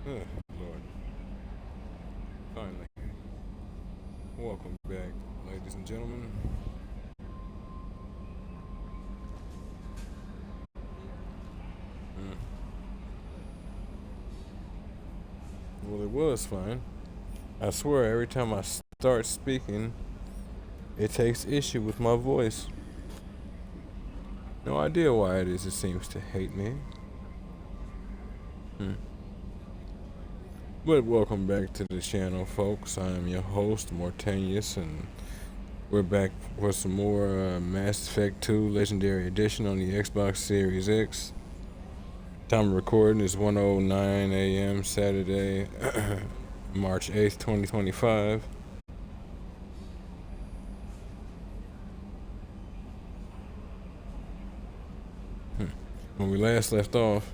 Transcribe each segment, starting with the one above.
Oh, Lord. Finally. Welcome back, ladies and gentlemen. Mm. Well, it was fine. I swear, every time I start speaking, it takes issue with my voice. No idea why it is it seems to hate me. Hmm. But welcome back to the channel, folks. I am your host, Mortanius, and we're back for some more Mass Effect 2 Legendary Edition on the Xbox Series X. Time of recording is 1:09 a.m. Saturday, March 8th, 2025. When we last left off,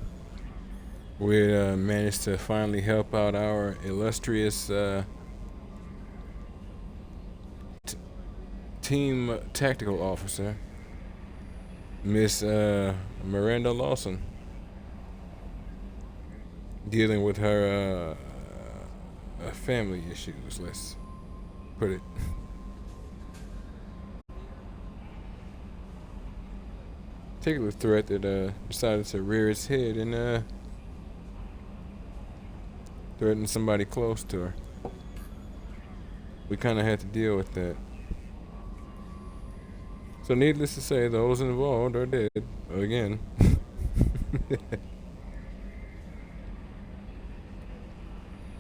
we managed to finally help out our illustrious team tactical officer, Miss Miranda Lawson, dealing with her family issues, let's put it. Particular threat that decided to rear its head and threaten somebody close to her. We kind of had to deal with that. So needless to say, those involved are dead. Again.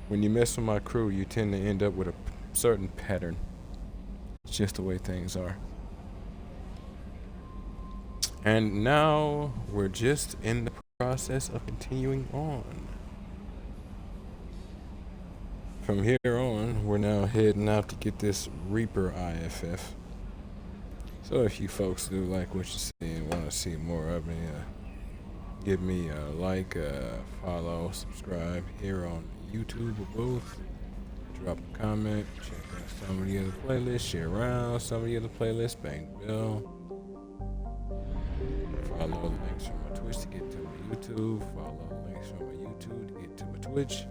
When you mess with my crew, you tend to end up with a certain pattern. It's just the way things are. And now we're just in the process of continuing on. From here on, we're now heading out to get this Reaper IFF. So if you folks do like what you see and want to see more of me, give me a like, follow, subscribe here on YouTube or both. Drop a comment, check out some of the other playlists, share around some of the other playlists, bang the bell. Follow the links from my Twitch to get to my YouTube. Follow the links from my YouTube to get to my Twitch.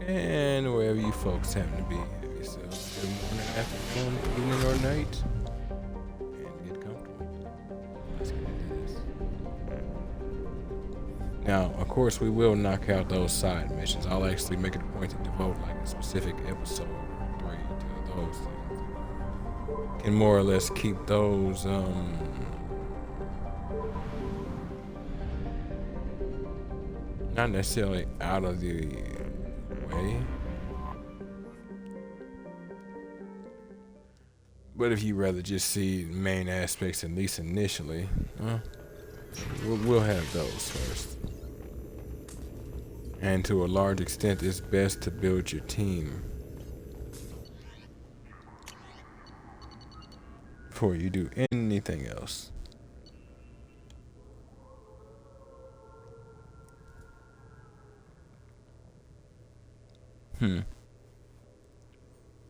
And wherever you folks happen to be, have yourselves a good morning, afternoon, evening, or night. And get comfortable. Let's get into this. Now, of course, we will knock out those side missions. I'll actually make it a point to devote like a specific episode or 3 to those things. Can more or less keep those not necessarily out of the way, but if you rather just see main aspects, at least initially, we'll have those first. And to a large extent, it's best to build your team before you do anything else.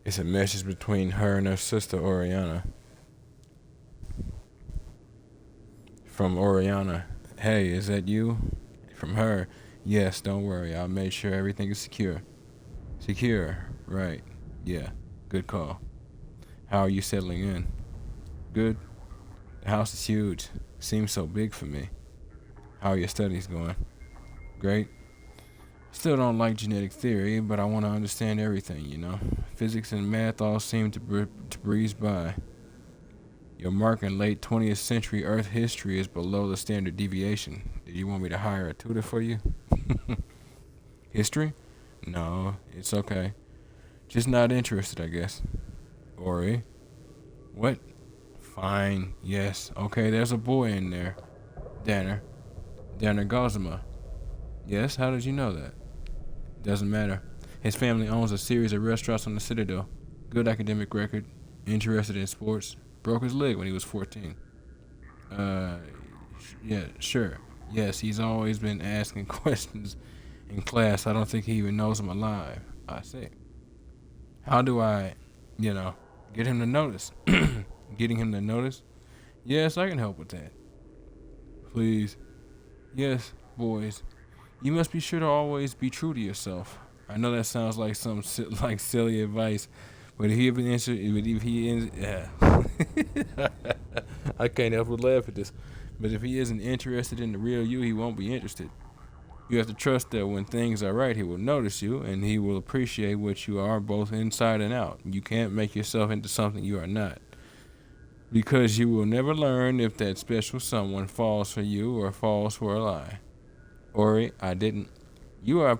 It's a message between her and her sister Oriana. From Oriana, hey, is that you? From her, yes, don't worry, I'll make sure everything is secure. Secure, right. Yeah, good call. How are you settling in? Good? The house is huge. Seems so big for me. How are your studies going? Great? Still don't like genetic theory, but I want to understand everything, you know? Physics and math all seem to breeze by. Your mark in late 20th century Earth history is below the standard deviation. Do you want me to hire a tutor for you? History? No, it's okay. Just not interested, I guess. Ori? What? Fine, yes. Okay, there's a boy in there. Danner. Danner Gazama. Yes, how did you know that? Doesn't matter. His family owns a series of restaurants on the Citadel. Good academic record. Interested in sports. Broke his leg when he was 14. Yeah, sure. Yes, he's always been asking questions in class. I don't think he even knows I'm alive. I see. How do I, you know, get him to notice? Getting him to notice? Yes, I can help with that. Please. Yes, boys. You must be sure to always be true to yourself. I know that sounds like some like silly advice, but if I can't help but laugh at this. But if he isn't interested in the real you, he won't be interested. You have to trust that when things are right, he will notice you and he will appreciate what you are both inside and out. You can't make yourself into something you are not. Because you will never learn if that special someone falls for you or falls for a lie. Ori, I didn't. You are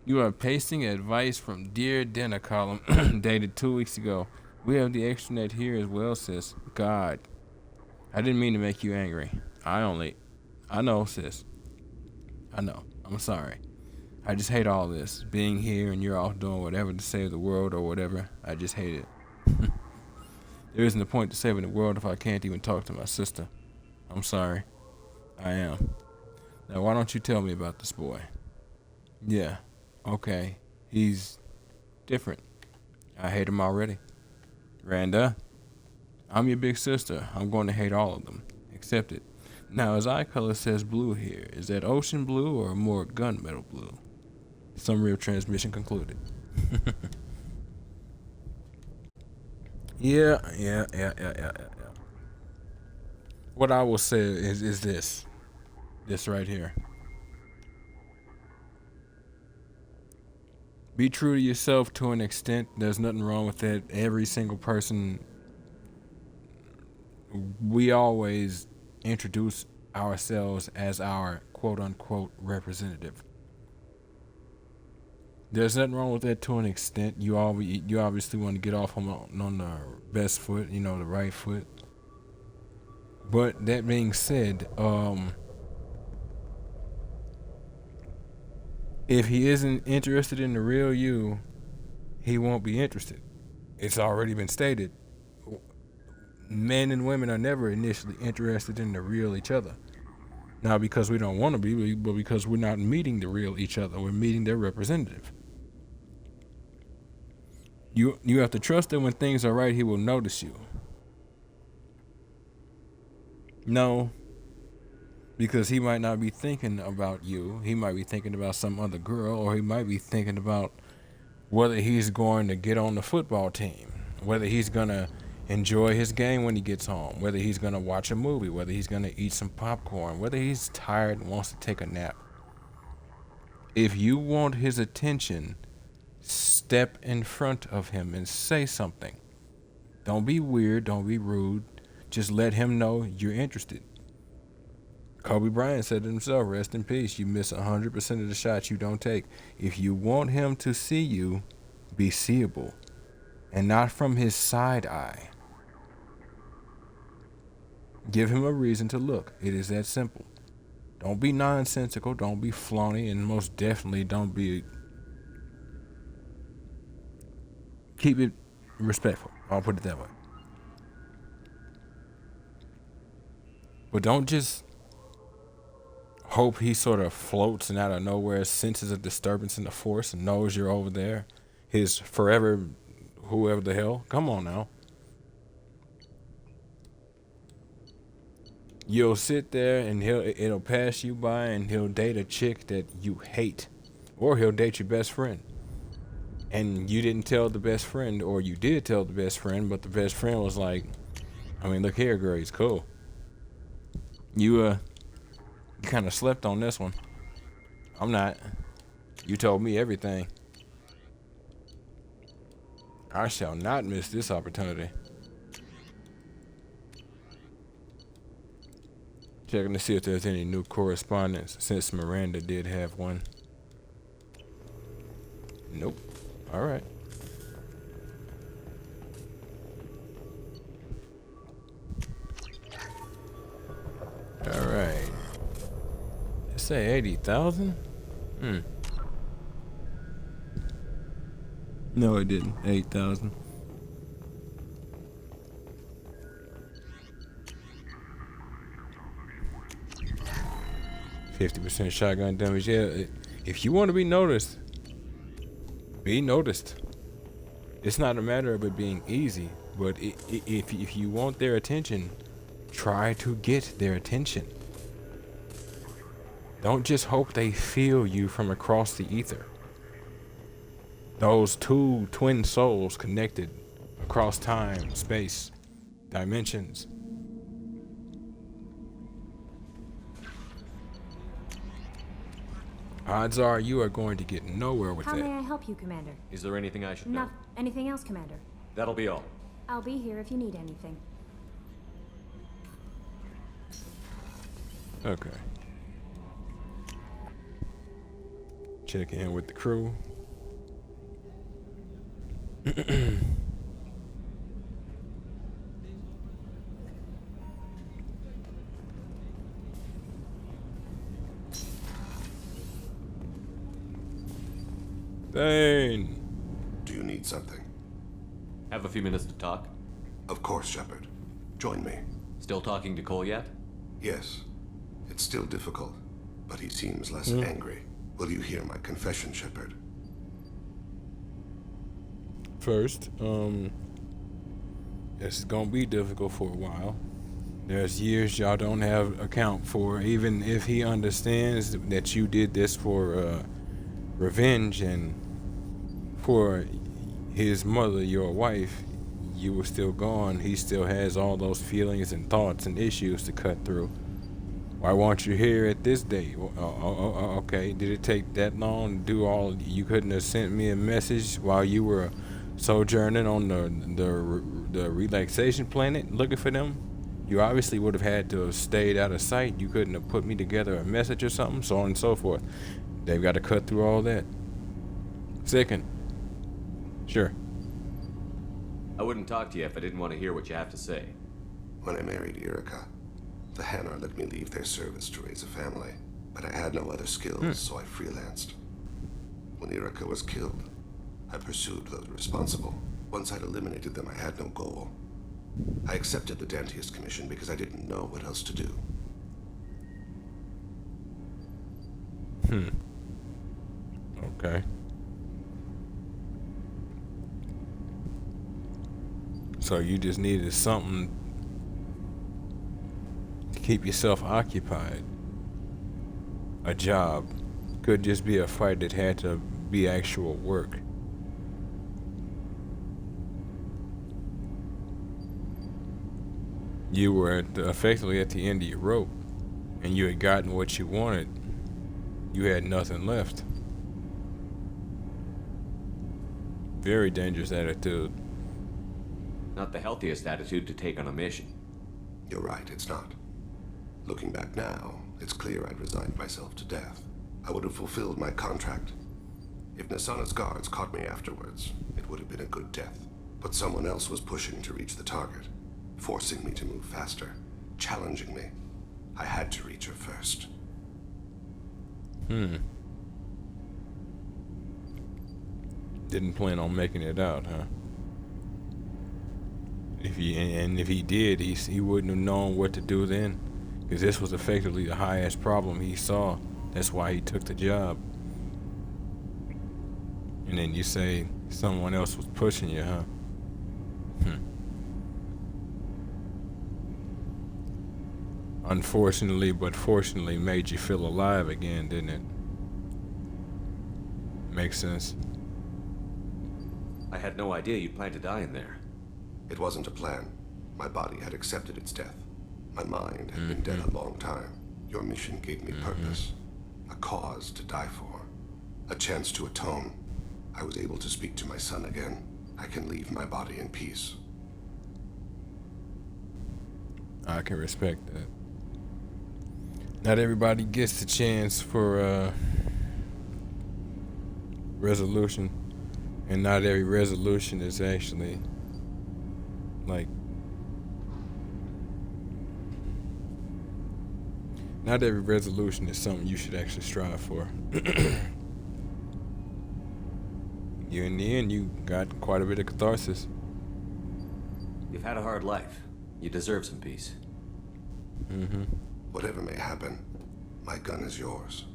you are pasting advice from Dear Dinner column dated 2 weeks ago. We have the extranet here as well, sis. God. I didn't mean to make you angry. I know, sis. I know. I'm sorry. I just hate all this. Being here and you're off doing whatever to save the world or whatever. I just hate it. There isn't a point to saving the world if I can't even talk to my sister. I'm sorry. I am. Now, why don't you tell me about this boy? Yeah. Okay. He's different. I hate him already. Randa, I'm your big sister. I'm going to hate all of them. Accept it. Now, his eye color says blue here. Is that ocean blue or more gunmetal blue? Summary of transmission concluded. Yeah. What I will say is this right here. Be true to yourself to an extent. There's nothing wrong with that. Every single person, we always introduce ourselves as our quote unquote representative. There's nothing wrong with that to an extent. You obviously want to get off on the best foot, the right foot. But that being said, if he isn't interested in the real you, he won't be interested. It's already been stated. Men and women are never initially interested in the real each other. Not because we don't want to be, but because we're not meeting the real each other. We're meeting their representative. You have to trust that when things are right, he will notice you. No, because he might not be thinking about you. He might be thinking about some other girl, or he might be thinking about whether he's going to get on the football team, whether he's going to enjoy his game when he gets home, whether he's going to watch a movie, whether he's going to eat some popcorn, whether he's tired and wants to take a nap. If you want his attention, step in front of him and say something. Don't be weird, don't be rude. Just let him know you're interested. Kobe Bryant said it himself, rest in peace. You miss 100% of the shots you don't take. If you want him to see you, be seeable and not from his side eye. Give him a reason to look. It is that simple. Don't be nonsensical, don't be phony, and most definitely don't be... Keep it respectful. I'll put it that way. But don't just hope he sort of floats and out of nowhere senses a disturbance in the force and knows you're over there. his forever, whoever the hell. Come on now. You'll sit there and it'll pass you by, and he'll date a chick that you hate, or he'll date your best friend. And you didn't tell the best friend, or you did tell the best friend, but the best friend was like, I mean, look here, girl, he's cool. You kind of slept on this one. I'm not. You told me everything. I shall not miss this opportunity. Checking to see if there's any new correspondence, since Miranda did have one. Nope. All right. All right. Let's say 80,000. No, it didn't. 8,000. %, shotgun damage. Yeah, if you want to be noticed, be noticed. It's not a matter of it being easy, but if you want their attention, try to get their attention. Don't just hope they feel you from across the ether. Those two twin souls connected across time, space, dimensions. Odds are you are going to get nowhere with How that. may I help you, Commander? Is there anything I should know? Anything else, Commander? That'll be all. I'll be here if you need anything. Okay. Check in with the crew. Thane. Do you need something? Have a few minutes to talk? Of course, Shepard. Join me. Still talking to Cole yet? Yes. It's still difficult, but he seems less angry. Will you hear my confession, Shepard? First, it's gonna be difficult for a while. There's years y'all don't have account for. Even if he understands that you did this for revenge and for his mother, your wife, you were still gone. He still has all those feelings and thoughts and issues to cut through. Why weren't you here at this date? Okay, did it take that long to do all? You couldn't have sent me a message while you were sojourning on the relaxation planet looking for them? You obviously would have had to have stayed out of sight. You couldn't have put me together a message or something, so on and so forth. They've got to cut through all that. Second, sure. I wouldn't talk to you if I didn't want to hear what you have to say. When I married Erica, the Hanar let me leave their service to raise a family, but I had no other skills, so I freelanced. When Erica was killed, I pursued those responsible. Once I'd eliminated them, I had no goal. I accepted the Dantius Commission because I didn't know what else to do. Okay. So you just needed something to keep yourself occupied. A job. Could just be a fight that had to be actual work. You were effectively at the end of your rope, and you had gotten what you wanted. You had nothing left. Very dangerous attitude. Not the healthiest attitude to take on a mission. You're right, it's not. Looking back now, it's clear I'd resigned myself to death. I would have fulfilled my contract. If Nasana's guards caught me afterwards, it would have been a good death. But someone else was pushing to reach the target, forcing me to move faster, challenging me. I had to reach her first. Didn't plan on making it out, huh? If he did, he wouldn't have known what to do then, because this was effectively the highest problem he saw. That's why he took the job. And then you say Someone else was pushing you, huh? Unfortunately, but fortunately, made you feel alive again, didn't it? Makes sense. I had no idea you'd plan to die in there. It wasn't a plan. My body had accepted its death. My mind had been dead a long time. Your mission gave me purpose. A cause to die for. A chance to atone. I was able to speak to my son again. I can leave my body in peace. I can respect that. Not everybody gets the chance for resolution, and not every resolution is actually like, not every resolution is something you should actually strive for. You, in the end, you got quite a bit of catharsis. You've had a hard life. You deserve some peace. Whatever may happen, my gun is yours.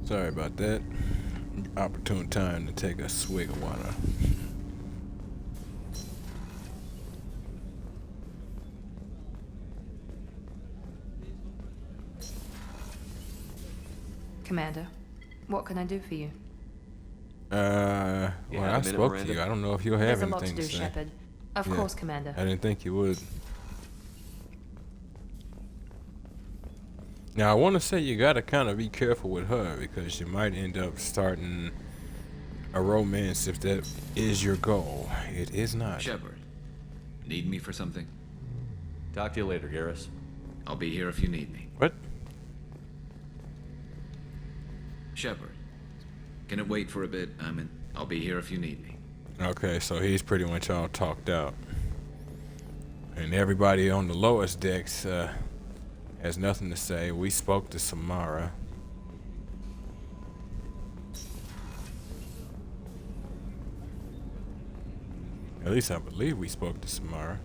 Sorry about that. Opportune time to take a swig of water. Commander, what can I do for you? You Well, had a I minute, spoke Miranda? to you. I don't know if you'll have There's a lot to anything do, to say. Shepard. Of Yeah. course, Commander. I didn't think you would. Now, I want to say you gotta kind of be careful with her because you might end up starting a romance if that is your goal. It is not. Shepard, need me for something? Talk to you later, Garrus. I'll be here if you need me. What? Shepard, can it wait for a bit? I'll be here if you need me. Okay, so he's pretty much all talked out. And everybody on the lowest decks has nothing to say. We spoke to Samara. At least I believe we spoke to Samara.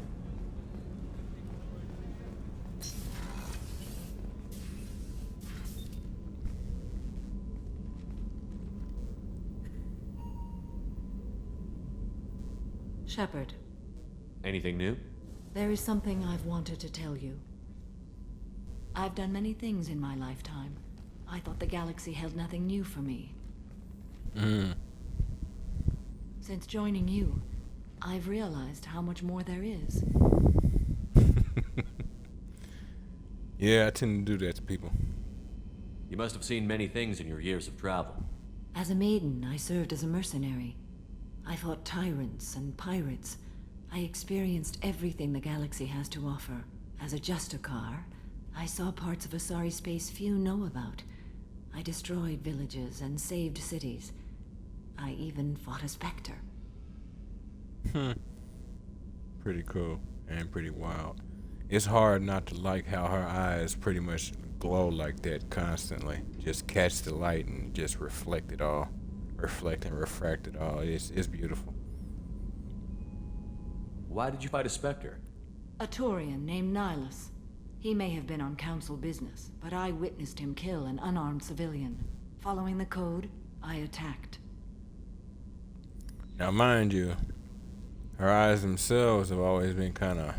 Shepard, Anything new? there is something I've wanted to tell you. I've done many things in my lifetime. I thought the galaxy held nothing new for me. Since joining you, I've realized how much more there is. Yeah, I tend to do that to people. You must have seen many things in your years of travel. As a maiden, I served as a mercenary. I fought tyrants and pirates. I experienced everything the galaxy has to offer. As a Justicar, I saw parts of Asari space few know about. I destroyed villages and saved cities. I even fought a Spectre. Pretty cool and pretty wild. It's hard not to like how her eyes pretty much glow like that constantly. Just catch the light and just reflect it all. Reflect and refract it all. It's beautiful. Why did you fight a Spectre? A Turian named Nihilus. He may have been on council business, but I witnessed him kill an unarmed civilian. Following the code, I attacked. Now mind you, her eyes themselves have always been kind of,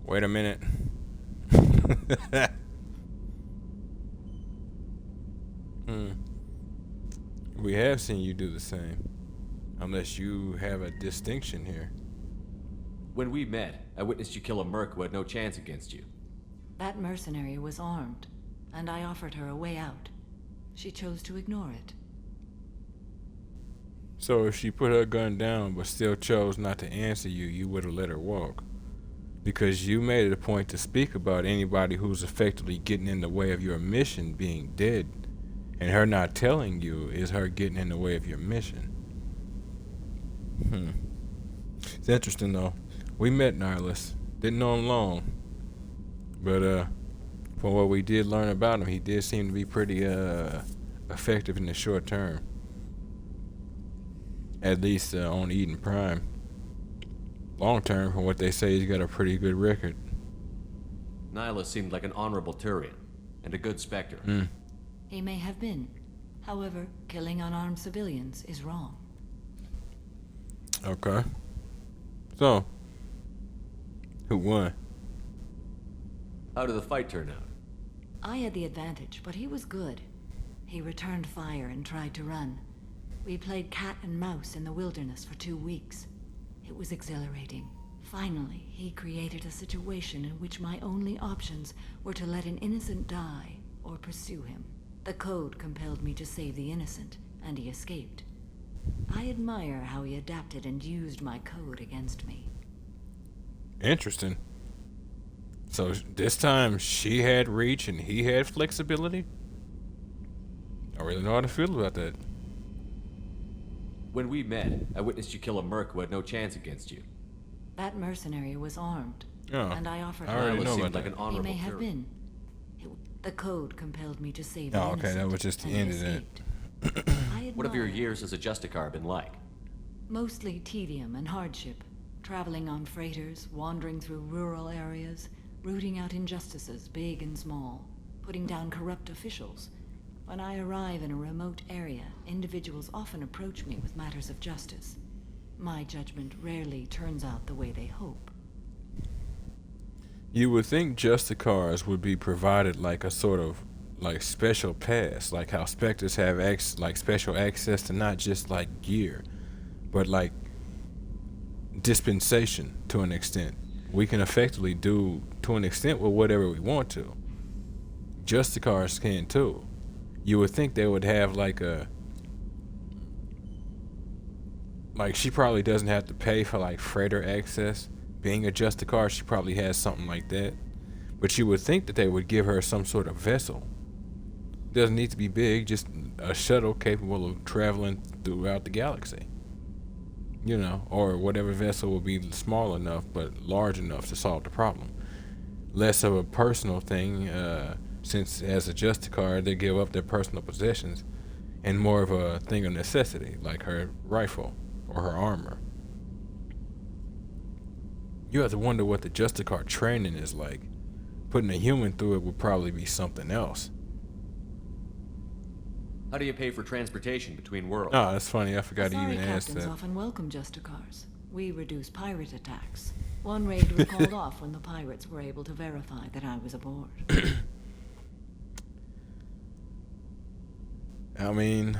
wait a minute. We have seen you do the same. Unless you have a distinction here. When we met, I witnessed you kill a merc who had no chance against you. That mercenary was armed, and I offered her a way out. She chose to ignore it. So if she put her gun down but still chose not to answer you, you would have let her walk. Because you made it a point to speak about anybody who's effectively getting in the way of your mission being dead. And her not telling you is her getting in the way of your mission. It's interesting though. We met Nihilus. Didn't know him long. But from what we did learn about him, he did seem to be pretty effective in the short term. At least on Eden Prime. Long term, from what they say, he's got a pretty good record. Nyla seemed like an honorable Turian, and a good Spectre. He may have been. However, killing unarmed civilians is wrong. Okay. So, who won? How did the fight turn out? I had the advantage, but he was good. He returned fire and tried to run. We played cat and mouse in the wilderness for 2 weeks. It was exhilarating. Finally, he created a situation in which my only options were to let an innocent die or pursue him. The code compelled me to save the innocent, and he escaped. I admire how he adapted and used my code against me. Interesting. So this time she had reach and he had flexibility? I really know how to feel about that. When we met, I witnessed you kill a merc who had no chance against you. That mercenary was armed, Oh, and I offered I already Nyla know seemed about like that. an He honorable may have Turian. been. The code compelled me to save Oh, the okay, innocent, that was just the and he end of that. escaped. I What have your admire- years as a Justicar been like? Mostly tedium and hardship. Traveling on freighters, wandering through rural areas, rooting out injustices, big and small, putting down corrupt officials. When I arrive in a remote area, individuals often approach me with matters of justice. My judgment rarely turns out the way they hope. You would think Justicars would be provided like a sort of like special pass, like how Spectres have like special access to not just like gear, but like dispensation to an extent. We can effectively do to an extent with whatever we want to. Justicars can too. You would think they would have like she probably doesn't have to pay for like freighter access. Being a Justicar, she probably has something like that. But you would think that they would give her some sort of vessel. Doesn't need to be big, just a shuttle capable of traveling throughout the galaxy. You know, or whatever vessel will be small enough but large enough to solve the problem. Less of a personal thing, since as a Justicar they give up their personal possessions, and more of a thing of necessity, like her rifle or her armor. You have to wonder what the Justicar training is like. Putting a human through it would probably be something else. How do you pay for transportation between worlds? Oh, that's funny. I forgot to Asari even ask captains that. often welcome Justicars. We reduce pirate attacks. One raid was called off when the pirates were able to verify that I was aboard. I mean,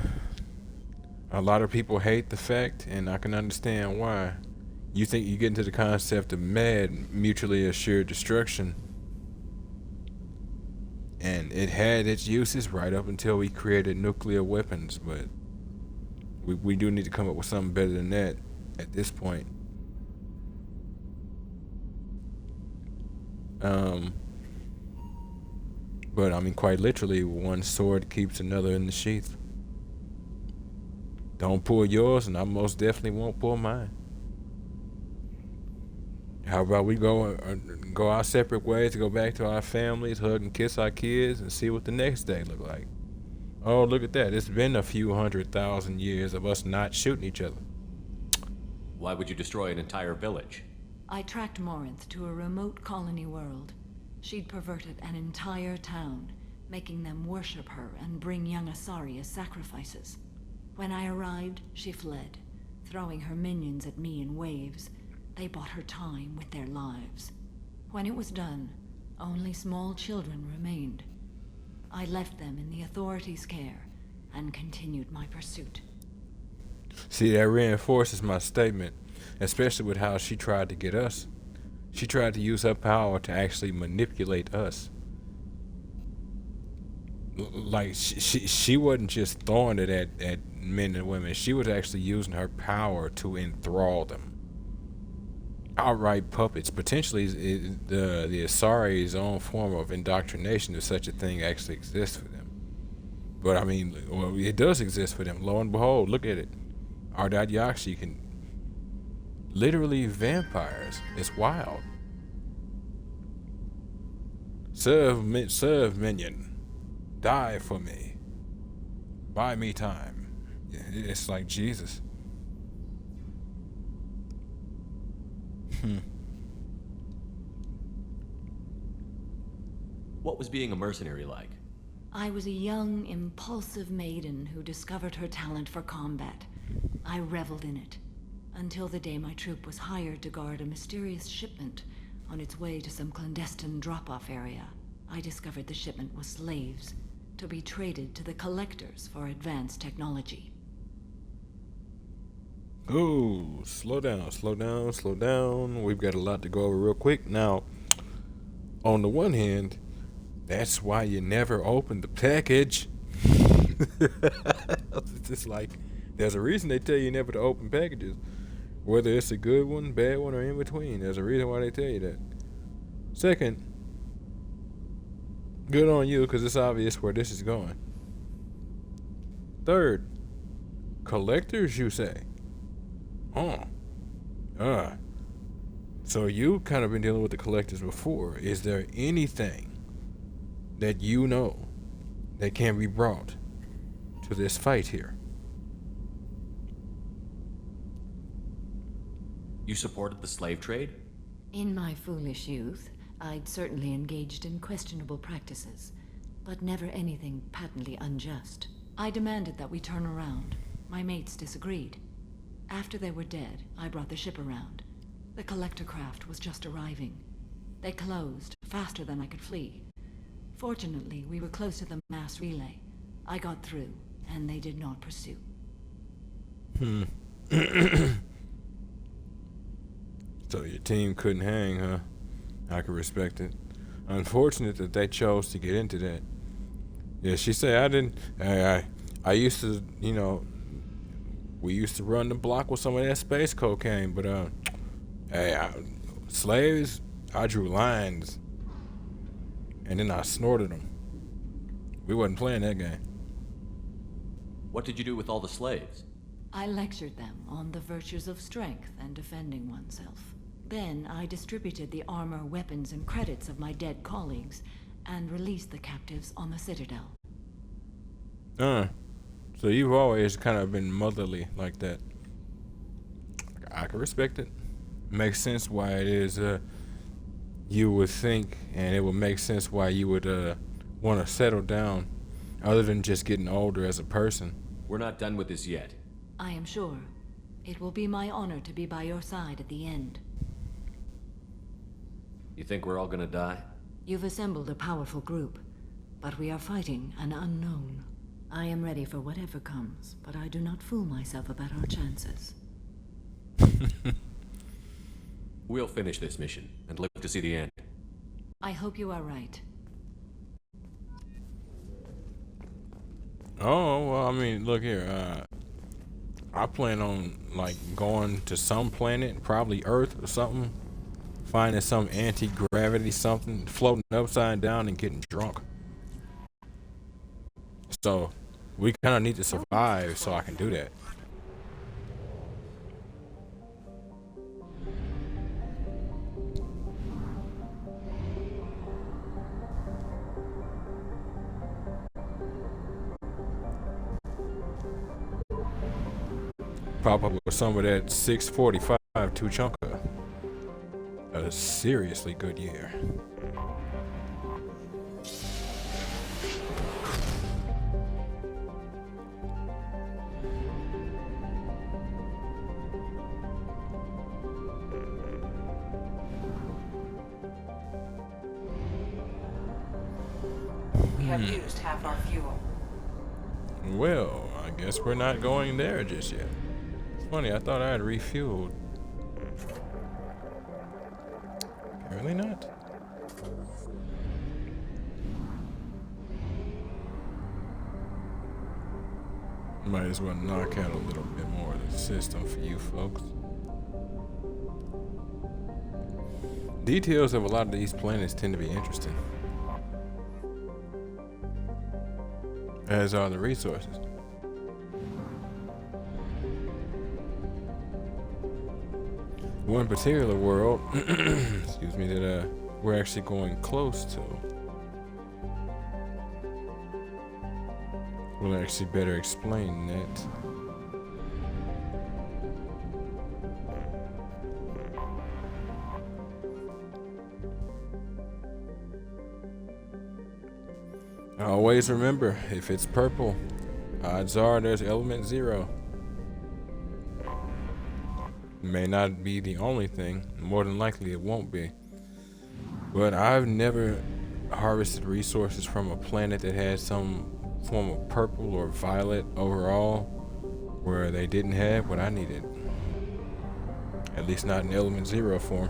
a lot of people hate the fact, and I can understand why. You think you get into the concept of MAD, mutually assured destruction, and it had its uses right up until we created nuclear weapons, but we do need to come up with something better than that at this point. But I mean, quite literally, one sword keeps another in the sheath. Don't pull yours, and I most definitely won't pull mine. How about we go our separate ways, to go back to our families, hug and kiss our kids, and see what the next day look like. Oh, look at that. It's been a few 100,000 years of us not shooting each other. Why would you destroy an entire village? I tracked Morinth to a remote colony world. She'd perverted an entire town, making them worship her and bring young Asari as sacrifices. When I arrived, she fled, throwing her minions at me in waves. They bought her time with their lives. When it was done, only small children remained. I left them in the authorities' care and continued my pursuit. See, that reinforces my statement, especially with how she tried to get us. She tried to use her power to actually manipulate us. Like, she wasn't just throwing it at men and women. She was actually using her power to enthrall them. Outright puppets. Potentially, the Asari's own form of indoctrination, if such a thing actually exists for them. But I mean, well, it does exist for them. Lo and behold, look at it. Ardat Yakshi can literally vampires. It's wild. Serve minion. Die for me. Buy me time. It's like Jesus. What was being a mercenary like? I was a young, impulsive maiden who discovered her talent for combat. I reveled in it, until the day my troop was hired to guard a mysterious shipment on its way to some clandestine drop-off area. I discovered the shipment was slaves, to be traded to the Collectors for advanced technology. Oh, slow down, slow down, slow down. We've got a lot to go over real quick. Now, on the one hand, that's why you never open the package. It's just like, there's a reason they tell you never to open packages. Whether it's a good one, bad one, or in between. There's a reason why they tell you that. Second, good on you, because it's obvious where this is going. Third, collectors, you say? So you kind of been dealing with the collectors before. Is there anything that you know that can be brought to this fight here? You supported the slave trade? In my foolish youth, I'd certainly engaged in questionable practices, but never anything patently unjust. I demanded that we turn around. My mates disagreed. After they were dead, I brought the ship around. The collector craft was just arriving. They closed faster than I could flee. Fortunately, we were close to the mass relay. I got through, and they did not pursue. So your team couldn't hang, huh? I can respect it. Unfortunate that they chose to get into that. Yeah, she said I didn't. I used to, we used to run the block with some of that space cocaine, but slaves, I drew lines, and then I snorted them. We wasn't playing that game. What did you do with all the slaves? I lectured them on the virtues of strength and defending oneself. Then I distributed the armor, weapons, and credits of my dead colleagues and released the captives on the Citadel. So you've always kind of been motherly like that. I can respect it. Makes sense why it is you would think, and it would make sense why you would want to settle down other than just getting older as a person. We're not done with this yet. I am sure. It will be my honor to be by your side at the end. You think we're all gonna die? You've assembled a powerful group, but we are fighting an unknown. I am ready for whatever comes, but I do not fool myself about our chances. We'll finish this mission and live to see the end. I hope you are right. Oh, well, I mean, look here. I plan on, going to some planet, probably Earth or something, finding some anti-gravity something, floating upside down and getting drunk. So, we kind of need to survive so I can do that. Pop up with some of that 645 Tuchanka. A seriously good year. We have used half our fuel. Well, I guess we're not going there just yet. It's funny, I thought I had refueled. Apparently not. Might as well knock out a little bit more of the system for you folks. Details of a lot of these planets tend to be interesting, as are the resources. One particular world, excuse me, that we're actually going close to. Will actually better explain that. Always remember, if it's purple, odds are there's element 0. May not be the only thing. More than likely it won't be. But I've never harvested resources from a planet that had some form of purple or violet overall where they didn't have what I needed. At least not in element 0 form.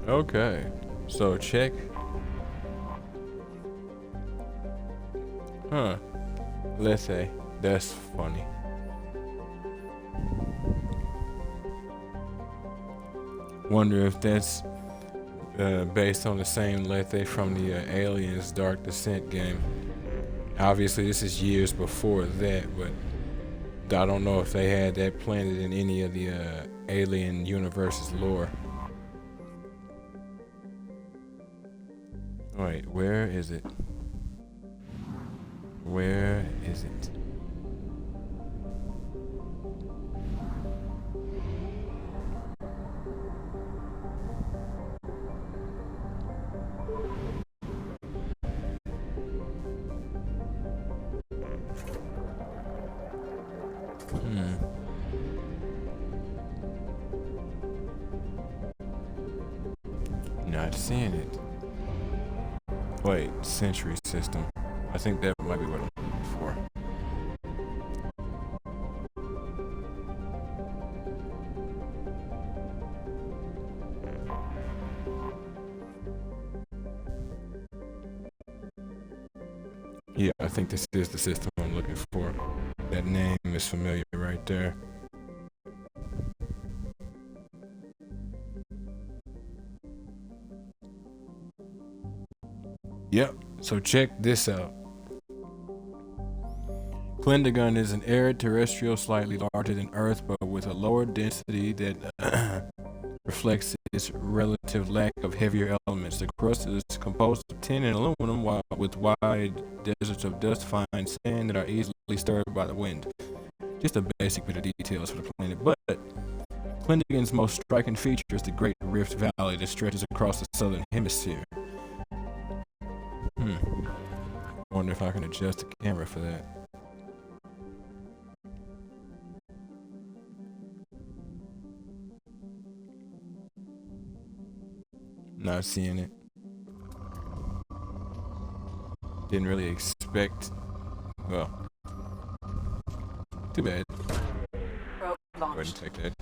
Okay, so check. Huh. Let's say that's funny. Wonder if that's based on the same Lethe from the Aliens Dark Descent game. Obviously, this is years before that, but I don't know if they had that planet in any of the Alien Universe's lore. Wait, where is it? Where is it? Not seeing it. Wait, Century System. I think that might be what I'm looking for. Yeah, I think this is the system I'm looking for. That name is familiar right there. Yep, so check this out. Klindagon is an arid terrestrial slightly larger than Earth, but with a lower density that reflects its relative lack of heavier elements. The crust is composed of tin and aluminum, with wide deserts of dust, fine sand that are easily stirred by the wind. Just a basic bit of details for the planet, but Klindagon's most striking feature is the Great Rift Valley that stretches across the southern hemisphere. Wonder if I can adjust the camera for that. Not seeing it. Didn't really expect. Well, too bad. Probe Go ahead and launched. take that.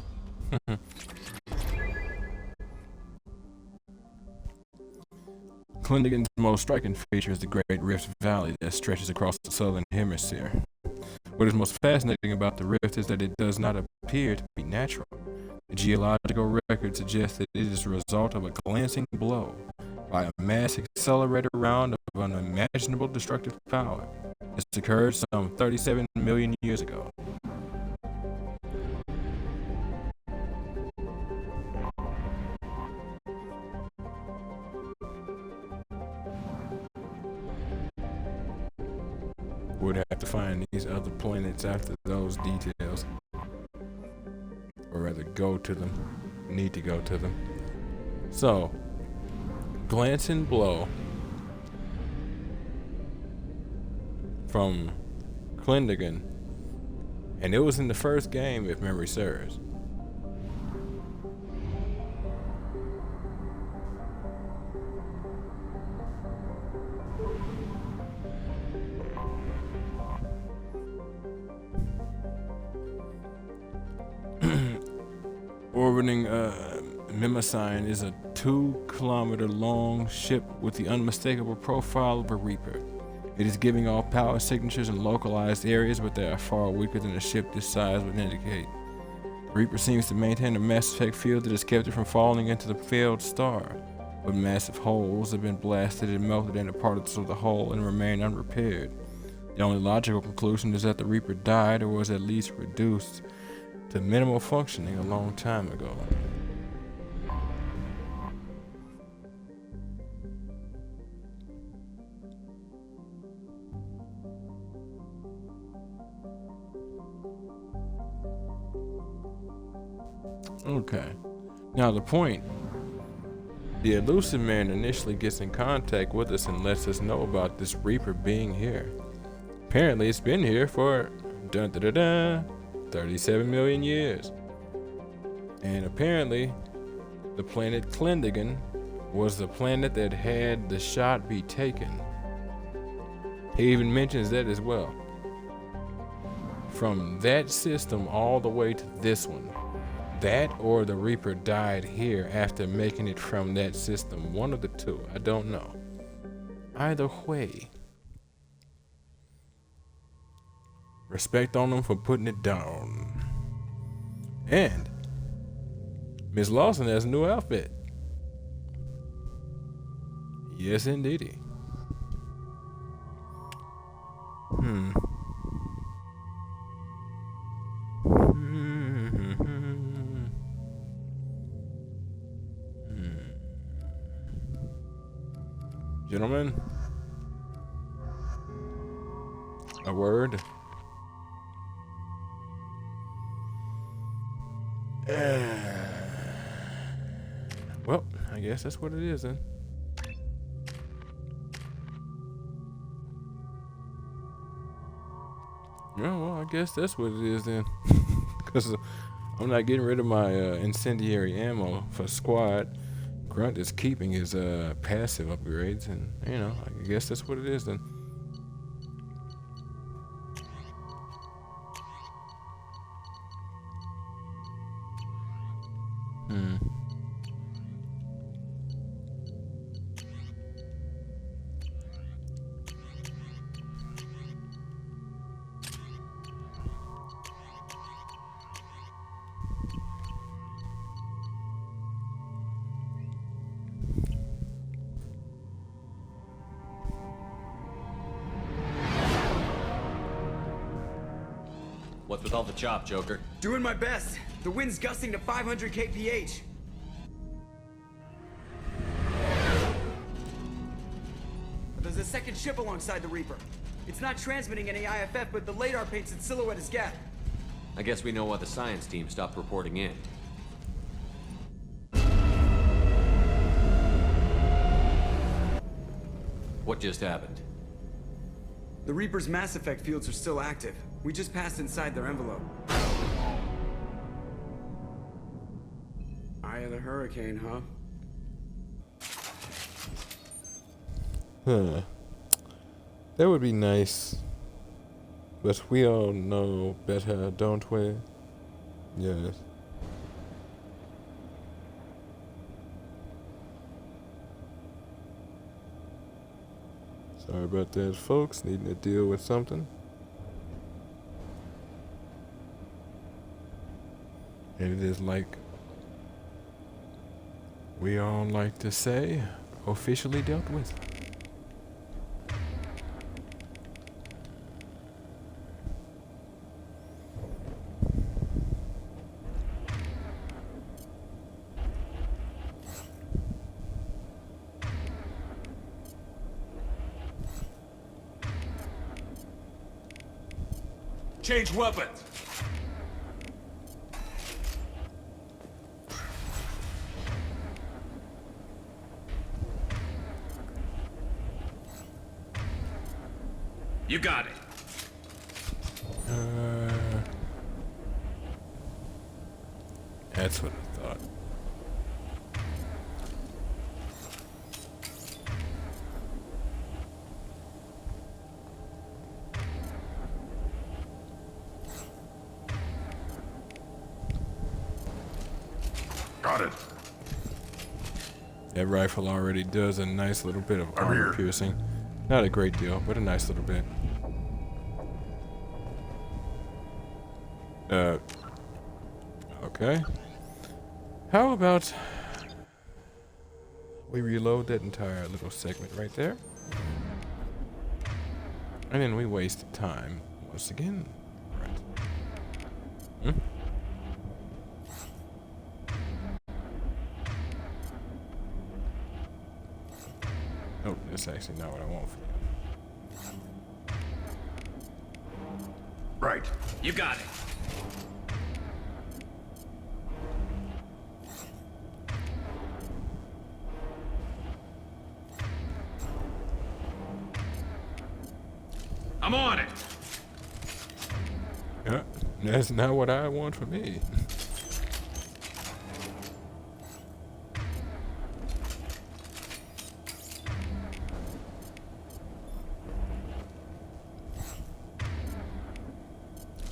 Klindagon's most striking feature is the Great Rift Valley that stretches across the southern hemisphere. What is most fascinating about the rift is that it does not appear to be natural. The geological record suggests that it is the result of a glancing blow by a mass accelerator round of unimaginable destructive power. This occurred some 37 million years ago. Would have to find these other planets after those details. Or rather go to them. Need to go to them. So, glancing blow from Klindagon. And it was in the first game, if memory serves. Orbiting Mnemosyne is a 2-kilometer long ship with the unmistakable profile of a Reaper. It is giving off power signatures in localized areas, but they are far weaker than a ship this size would indicate. The Reaper seems to maintain a mass effect field that has kept it from falling into the failed star, but massive holes have been blasted and melted into parts of the hull and remain unrepaired. The only logical conclusion is that the Reaper died or was at least reduced to minimal functioning a long time ago. Okay, Now the point, the elusive man initially gets in contact with us and lets us know about this Reaper being here. Apparently it's been here for 37 million years. And apparently the planet Klindigan was the planet that had the shot be taken. He even mentions that as well. From that system all the way to this one. That or the Reaper died here after making it from that system. One of the two. I don't know. Either way. Respect on them for putting it down. And Miss Lawson has a new outfit. Yes, indeedy. Gentlemen, a word. Well, I guess that's what it is then. Yeah, well, I guess that's what it is then. Because I'm not getting rid of my incendiary ammo for squad. Grunt is keeping his passive upgrades, and you know, I guess that's what it is then. What's with all the chop, Joker? Doing my best. The wind's gusting to 500 kph. There's a second ship alongside the Reaper. It's not transmitting any IFF, but the radar paints its silhouette as Geth. I guess we know why the science team stopped reporting in. What just happened? The Reaper's mass effect fields are still active. We just passed inside their envelope. Eye of the hurricane, huh? Huh. That would be nice. But we all know better, don't we? Yes. Sorry about that, folks. Needing to deal with something. And it is like we all like to say, officially dealt with. Change weapons! You got it. That's what I thought. Got it. That rifle already does a nice little bit of armor piercing. Not a great deal, but a nice little bit. Okay. How about we reload that entire little segment right there? And then we wasted time once again. Right. Oh, that's actually not what I want for you. Right. You got it. I'm on it. That's not what I want for me.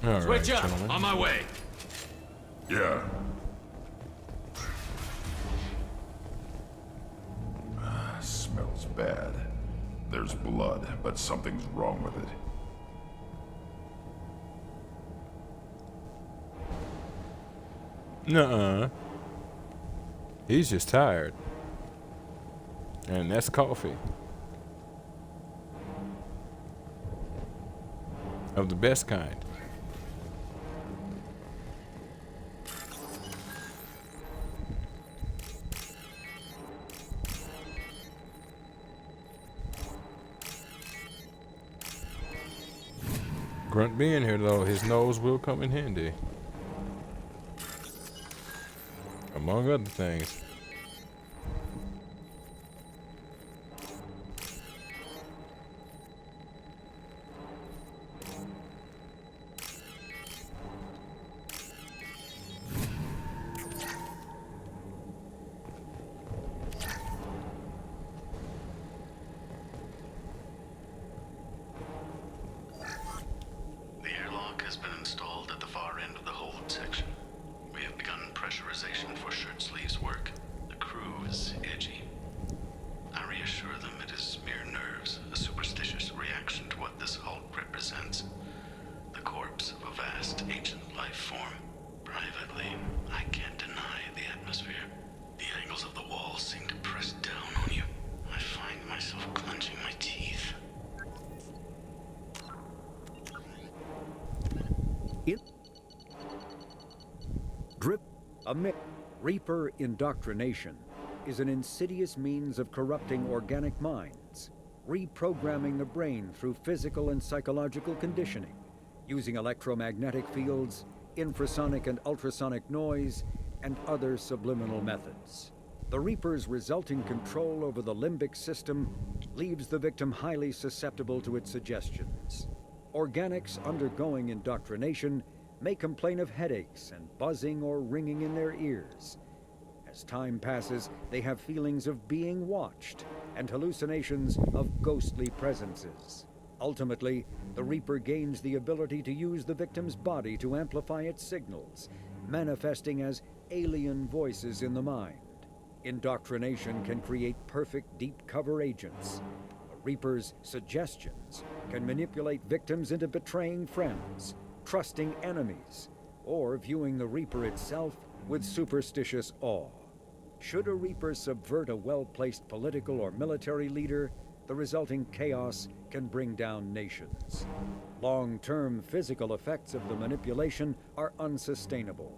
All right, Switch up. gentlemen. On my way. Yeah. Smells bad. There's blood, but something's wrong with it. Nuh-uh. He's just tired. And that's coffee. Of the best kind. Grunt being here though, his nose will come in handy. Among other things. The airlock has been installed at the far end of the hold section. We have begun pressurization for shirt sleeves work. The crew is edgy. I reassure them it is mere nerves, a superstitious reaction to what this hulk represents. The corpse of a vast ancient life form. Privately, I can't deny the atmosphere. The angles of the walls seem to press down on you. I find myself clenching my teeth. Reaper indoctrination is an insidious means of corrupting organic minds, reprogramming the brain through physical and psychological conditioning, using electromagnetic fields, infrasonic and ultrasonic noise, and other subliminal methods. The Reaper's resulting control over the limbic system leaves the victim highly susceptible to its suggestions. Organics undergoing indoctrination may complain of headaches and buzzing or ringing in their ears. As time passes, they have feelings of being watched and hallucinations of ghostly presences. Ultimately, the Reaper gains the ability to use the victim's body to amplify its signals, manifesting as alien voices in the mind. Indoctrination can create perfect deep cover agents. The Reaper's suggestions can manipulate victims into betraying friends, trusting enemies, or viewing the Reaper itself with superstitious awe. Should a Reaper subvert a well-placed political or military leader, the resulting chaos can bring down nations. Long-term physical effects of the manipulation are unsustainable.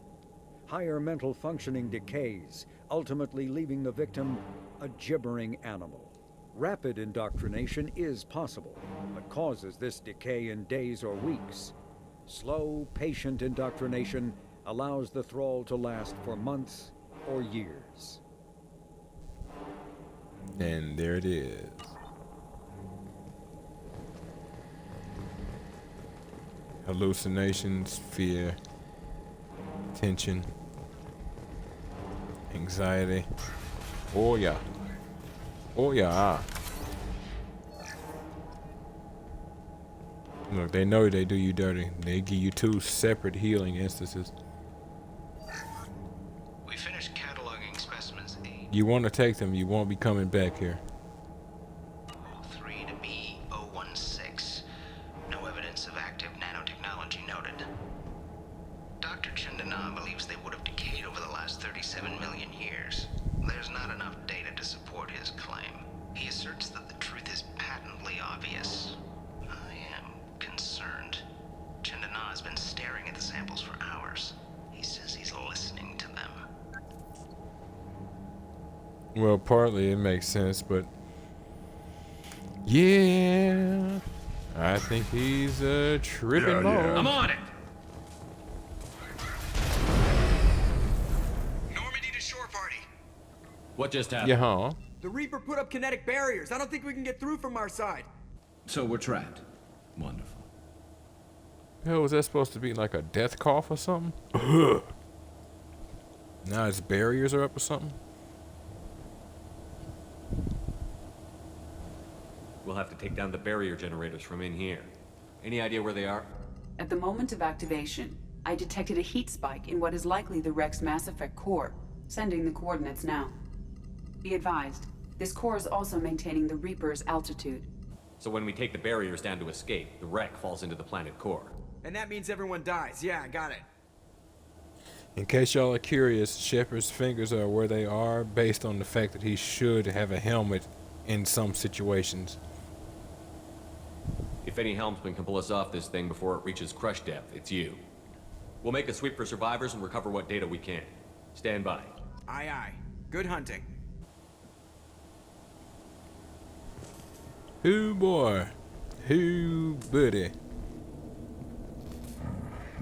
Higher mental functioning decays, ultimately leaving the victim a gibbering animal. Rapid indoctrination is possible, but causes this decay in days or weeks. Slow, patient indoctrination allows the thrall to last for months or years. And there it is. Hallucinations, fear, tension, anxiety. Oh yeah. Oh yeah. Look, they know they do you dirty. They give you 2 separate healing instances. We finished cataloging specimens A. You want to take them, you won't be coming back here. 03 to B016. No evidence of active nanotechnology noted. Dr. Chandana believes they would have decayed over the last 37 million years. There's not enough data to support his claim. He asserts that the truth is patently obvious. I am concerned. Chandana has been staring at the samples for hours. He says he's listening to them. Well, partly it makes sense, but yeah, I think he's tripping mode. I'm on it. Normandy to shore party. What just happened? Yeah, huh? The Reaper put up kinetic barriers. I don't think we can get through from our side. So we're trapped. Wonderful. Hell, was that supposed to be like a death cough or something? Now its barriers are up or something? We'll have to take down the barrier generators from in here. Any idea where they are? At the moment of activation, I detected a heat spike in what is likely the Rex Mass Effect core, sending the coordinates now. Be advised, this core is also maintaining the Reaper's altitude. So when we take the barriers down to escape, the wreck falls into the planet core. And that means everyone dies. Yeah, I got it. In case y'all are curious, Shepard's fingers are where they are based on the fact that he should have a helmet in some situations. If any helmsman can pull us off this thing before it reaches crush depth, it's you. We'll make a sweep for survivors and recover what data we can. Stand by. Aye, aye. Good hunting. Who boy? Who buddy?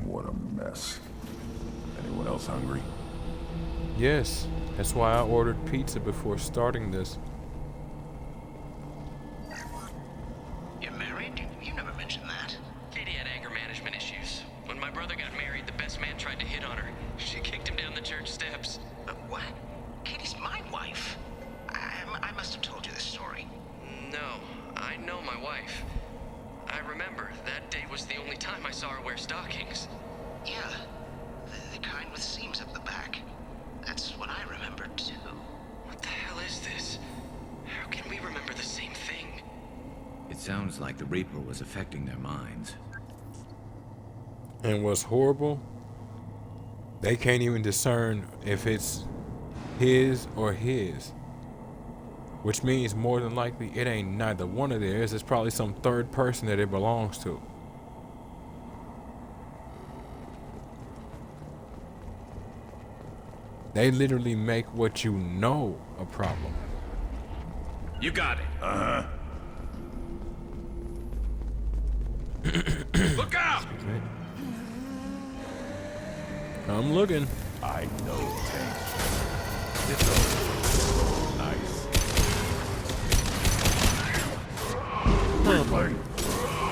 What a mess. Anyone else hungry? Yes, that's why I ordered pizza before starting this. You're married? You never mentioned that. Katie had anger management issues. When my brother got married, the best man tried to hit on her. She kicked him down the church steps. What? Katie's my wife. I must have told you this story. No, I know my wife. I remember, that day was the only time I saw her wear stockings. Yeah, the kind with seams up the back. That's what I remember, too. What the hell is this? How can we remember the same thing? It sounds like the Reaper was affecting their minds. And what's horrible, they can't even discern if it's his or his. Which means more than likely it ain't neither one of theirs. It's probably some third person that it belongs to. They literally make what you know a problem. You got it. Uh-huh. Look out! I'm looking. I know, Tank. It's over. Nice.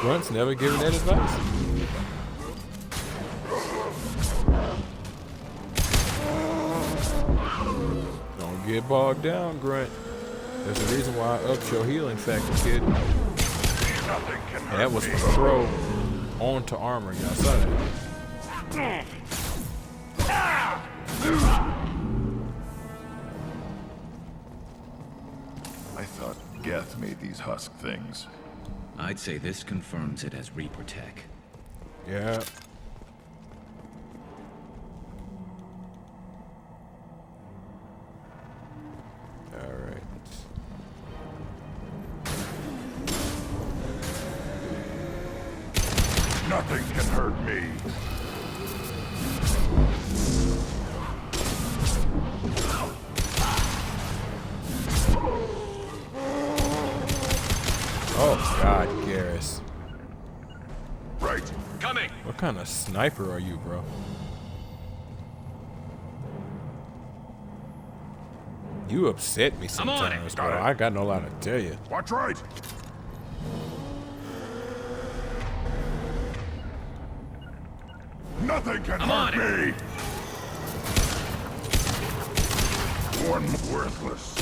Grunt's never given that advice. Don't get bogged down, Grunt. There's a reason why I upped your healing factor, kid. And that was for throw onto armor. Y'all saw that. I thought Geth made these husk things. I'd say this confirms it as Reaper tech. Yeah. Alright. Nothing can hurt me. Oh God, Garrus. Right. Coming. What kind of sniper are you, bro? You upset me sometimes, bro. I got no lie to tell you. Watch right. Nothing can hurt me. One worthless.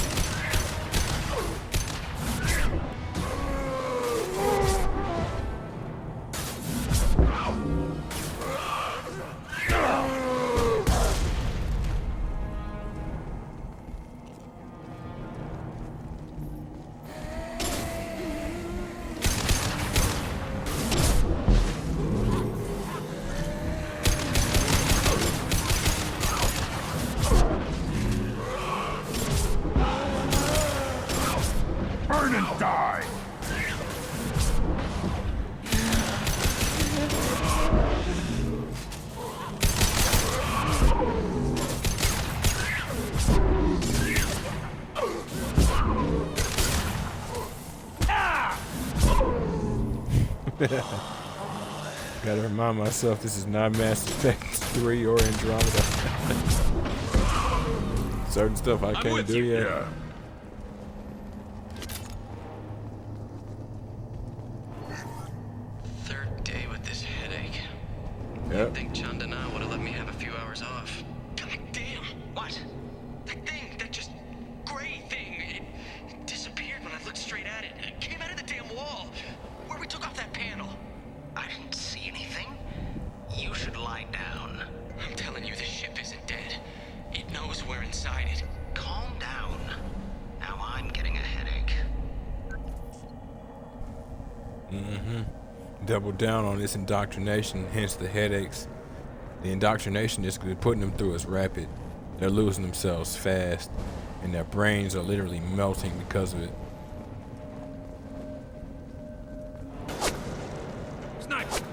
Burn and die! Gotta remind myself this is not Mass Effect 3 or Andromeda. Certain stuff I can't do yet. Yeah. Double down on this indoctrination, hence the headaches. The indoctrination is putting them through is rapid. They're losing themselves fast, and their brains are literally melting because of it. Sniper!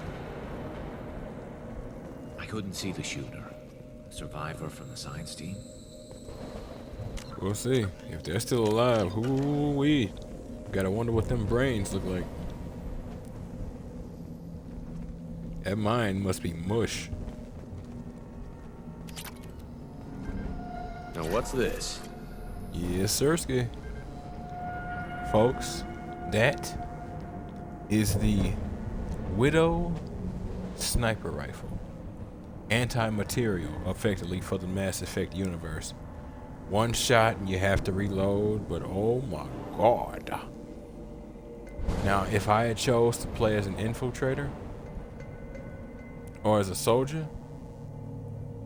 I couldn't see the shooter. A survivor from the science team? We'll see. If they're still alive, whoo-wee. Gotta wonder what them brains look like. That mind must be mush. Now what's this? Yes, Sirski. Folks, that is the Widow sniper rifle. Anti-material, effectively, for the Mass Effect universe. One shot and you have to reload, but oh my god. Now, if I had chose to play as an infiltrator or as a soldier,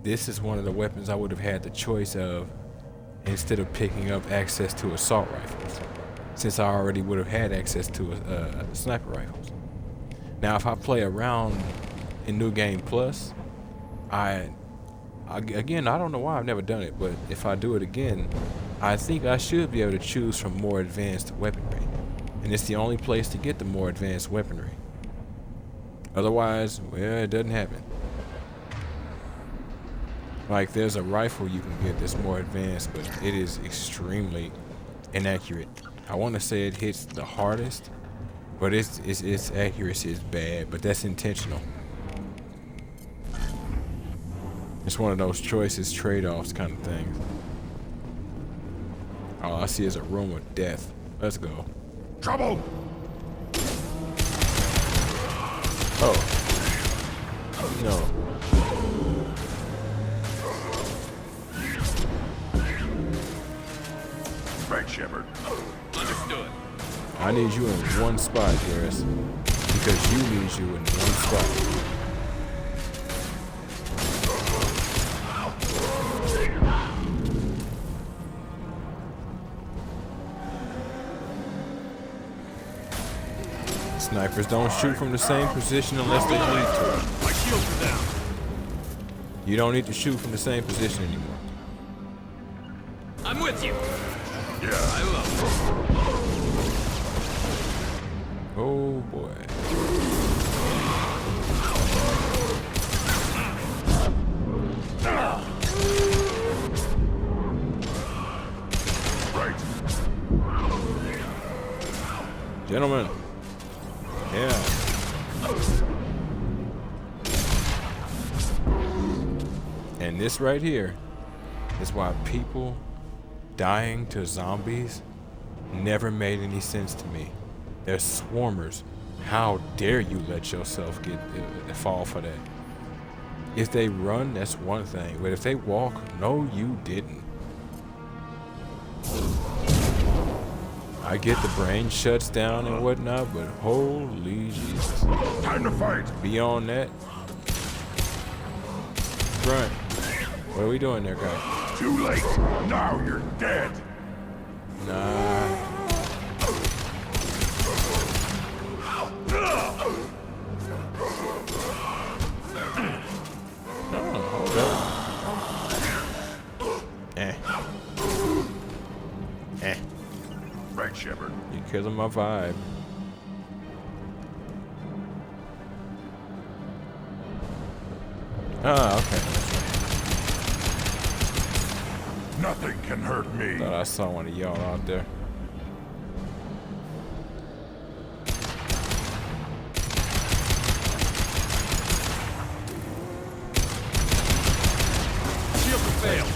this is one of the weapons I would have had the choice of instead of picking up access to assault rifles, since I already would have had access to sniper rifles. Now, if I play around in New Game Plus, again, I don't know why I've never done it, but if I do it again, I think I should be able to choose from more advanced weaponry. And it's the only place to get the more advanced weaponry. Otherwise, well, it doesn't happen. Like, there's a rifle you can get that's more advanced, but it is extremely inaccurate. I want to say it hits the hardest, but its accuracy is bad, but that's intentional. It's one of those choices, trade-offs kind of things. All I see is a room of death. Let's go. Trouble! Oh. No. Right, Shepard. Understood. I need you in one spot, Garrus. Because you need you in one spot. Snipers don't shoot from the same position unless they need to. My shields are down. You don't need to shoot from the same position anymore. I'm with you. Yeah. I love Oh boy. Right. Gentlemen. Yeah. And this right here is why people dying to zombies never made any sense to me. They're swarmers. How dare you let yourself get fall for that? If they run, that's one thing, but if they walk, no, you didn't. I get the brain shuts down and whatnot, but holy Jesus. Time to fight. Beyond that, front. What are we doing there, guy? Too late. Now you're dead. Nah. Right, Shepard. You're killing my vibe. Ah, okay. Nothing can hurt me. Thought I saw one of y'all out there. shield to fail.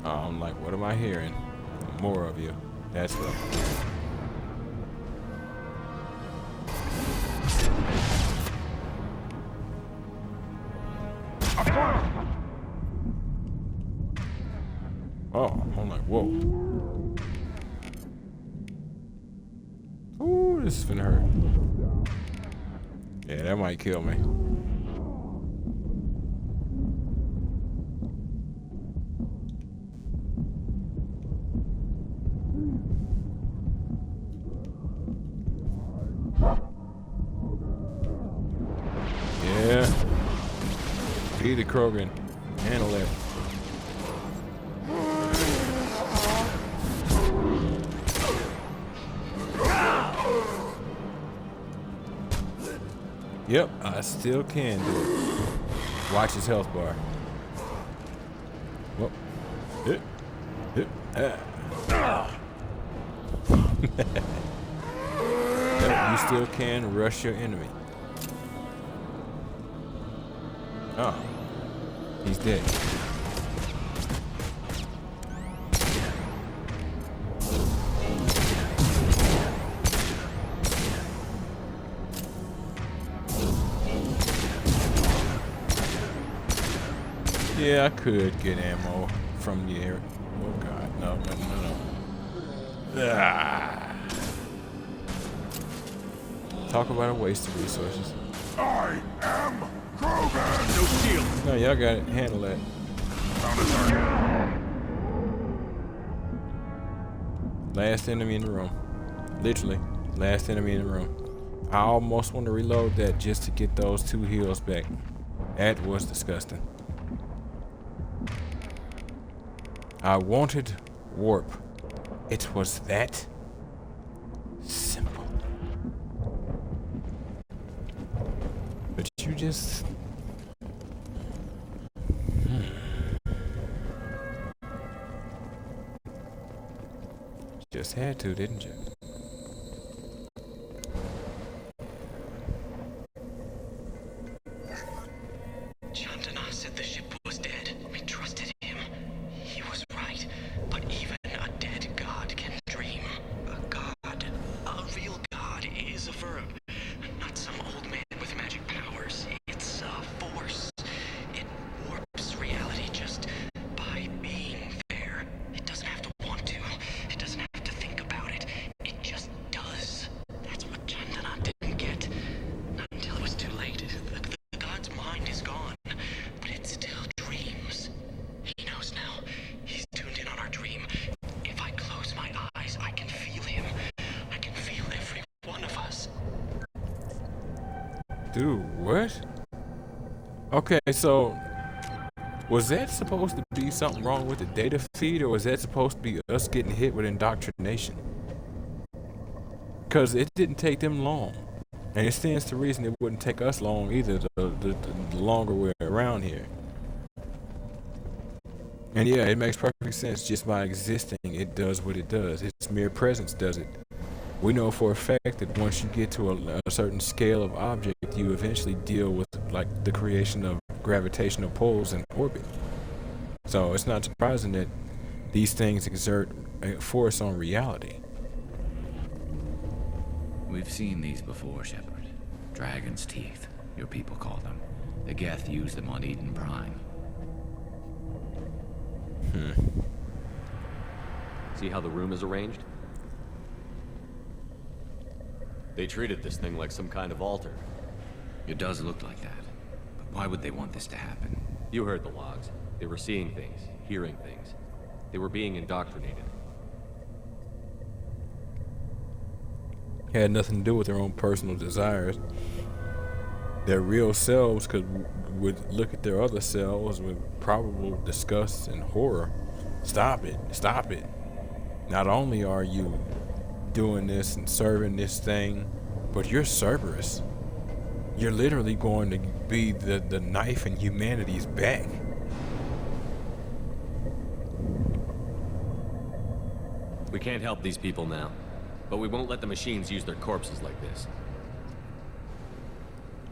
I'm like, what am I hearing? More of you. That's what. Oh, I'm like, whoa. Ooh, this is gonna hurt. Yeah, that might kill me. it, Krogan. Handle it. Yep, I still can do it. Watch his health bar. Whoop. Yep, you still can rush your enemy. Oh, he's dead. Yeah, I could get ammo from the air. Oh God, no. Ah. Talk about a waste of resources. I am Krogan! No shield! No, y'all got it. Handle that. Found a target. Last enemy in the room. Literally, last enemy in the room. I almost want to reload that just to get those 2 heals back. That was disgusting. I wanted warp. It was that simple. But you just... Just had to, didn't you? Chandana said the ship was dead. We trusted him. He was right. But even a dead god can dream. A god, a real god, is a verb. Not some old man with magic powers. It's a force. It warps reality just by being there. It doesn't have to want to. It doesn't have to think about it. It just does. That's what Chandana didn't get. Not until it was too late. The god's mind is gone. But it still dreams. He knows now. He's tuned in on our dream. If I close my eyes, I can feel him. I can feel every one of us. Dude, what? Okay, so was that supposed to be something wrong with the data feed, or was that supposed to be us getting hit with indoctrination? Because it didn't take them long. And it stands to reason it wouldn't take us long either, the longer we're around here. And yeah, it makes perfect sense. Just by existing, it does what it does. Its mere presence does it. We know for a fact that once you get to a certain scale of object, you eventually deal with like the creation of gravitational pulls in orbit. So it's not surprising that these things exert a force on reality. We've seen these before, Shepard. Dragon's teeth, your people call them. The Geth used them on Eden Prime. See how the room is arranged? They treated this thing like some kind of altar. It does look like that. But why would they want this to happen? You heard the logs. They were seeing things, hearing things. They were being indoctrinated. Had nothing to do with their own personal desires. Their real selves would look at their other selves with probable disgust and horror. Stop it, stop it. Not only are you doing this and serving this thing, but you're Cerberus. You're literally going to be the knife in humanity's back. We can't help these people now, but we won't let the machines use their corpses like this.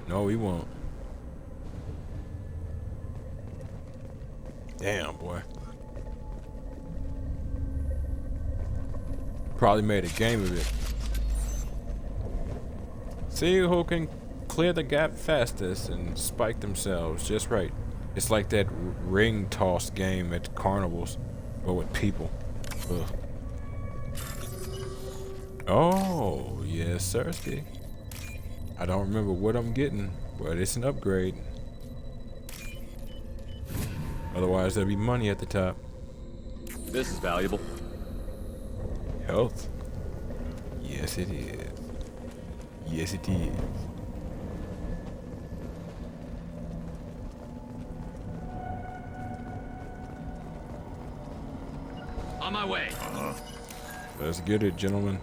No, we won't. Damn, boy. Probably made a game of it. See who can clear the gap fastest and spike themselves just right. It's like that ring toss game at carnivals, but with people. Ugh. Oh, yes, sirski. I don't remember what I'm getting, but it's an upgrade. Otherwise, there'll be money at the top. This is valuable. Health. Yes, it is. Yes, it is. way. Let's get it, gentlemen.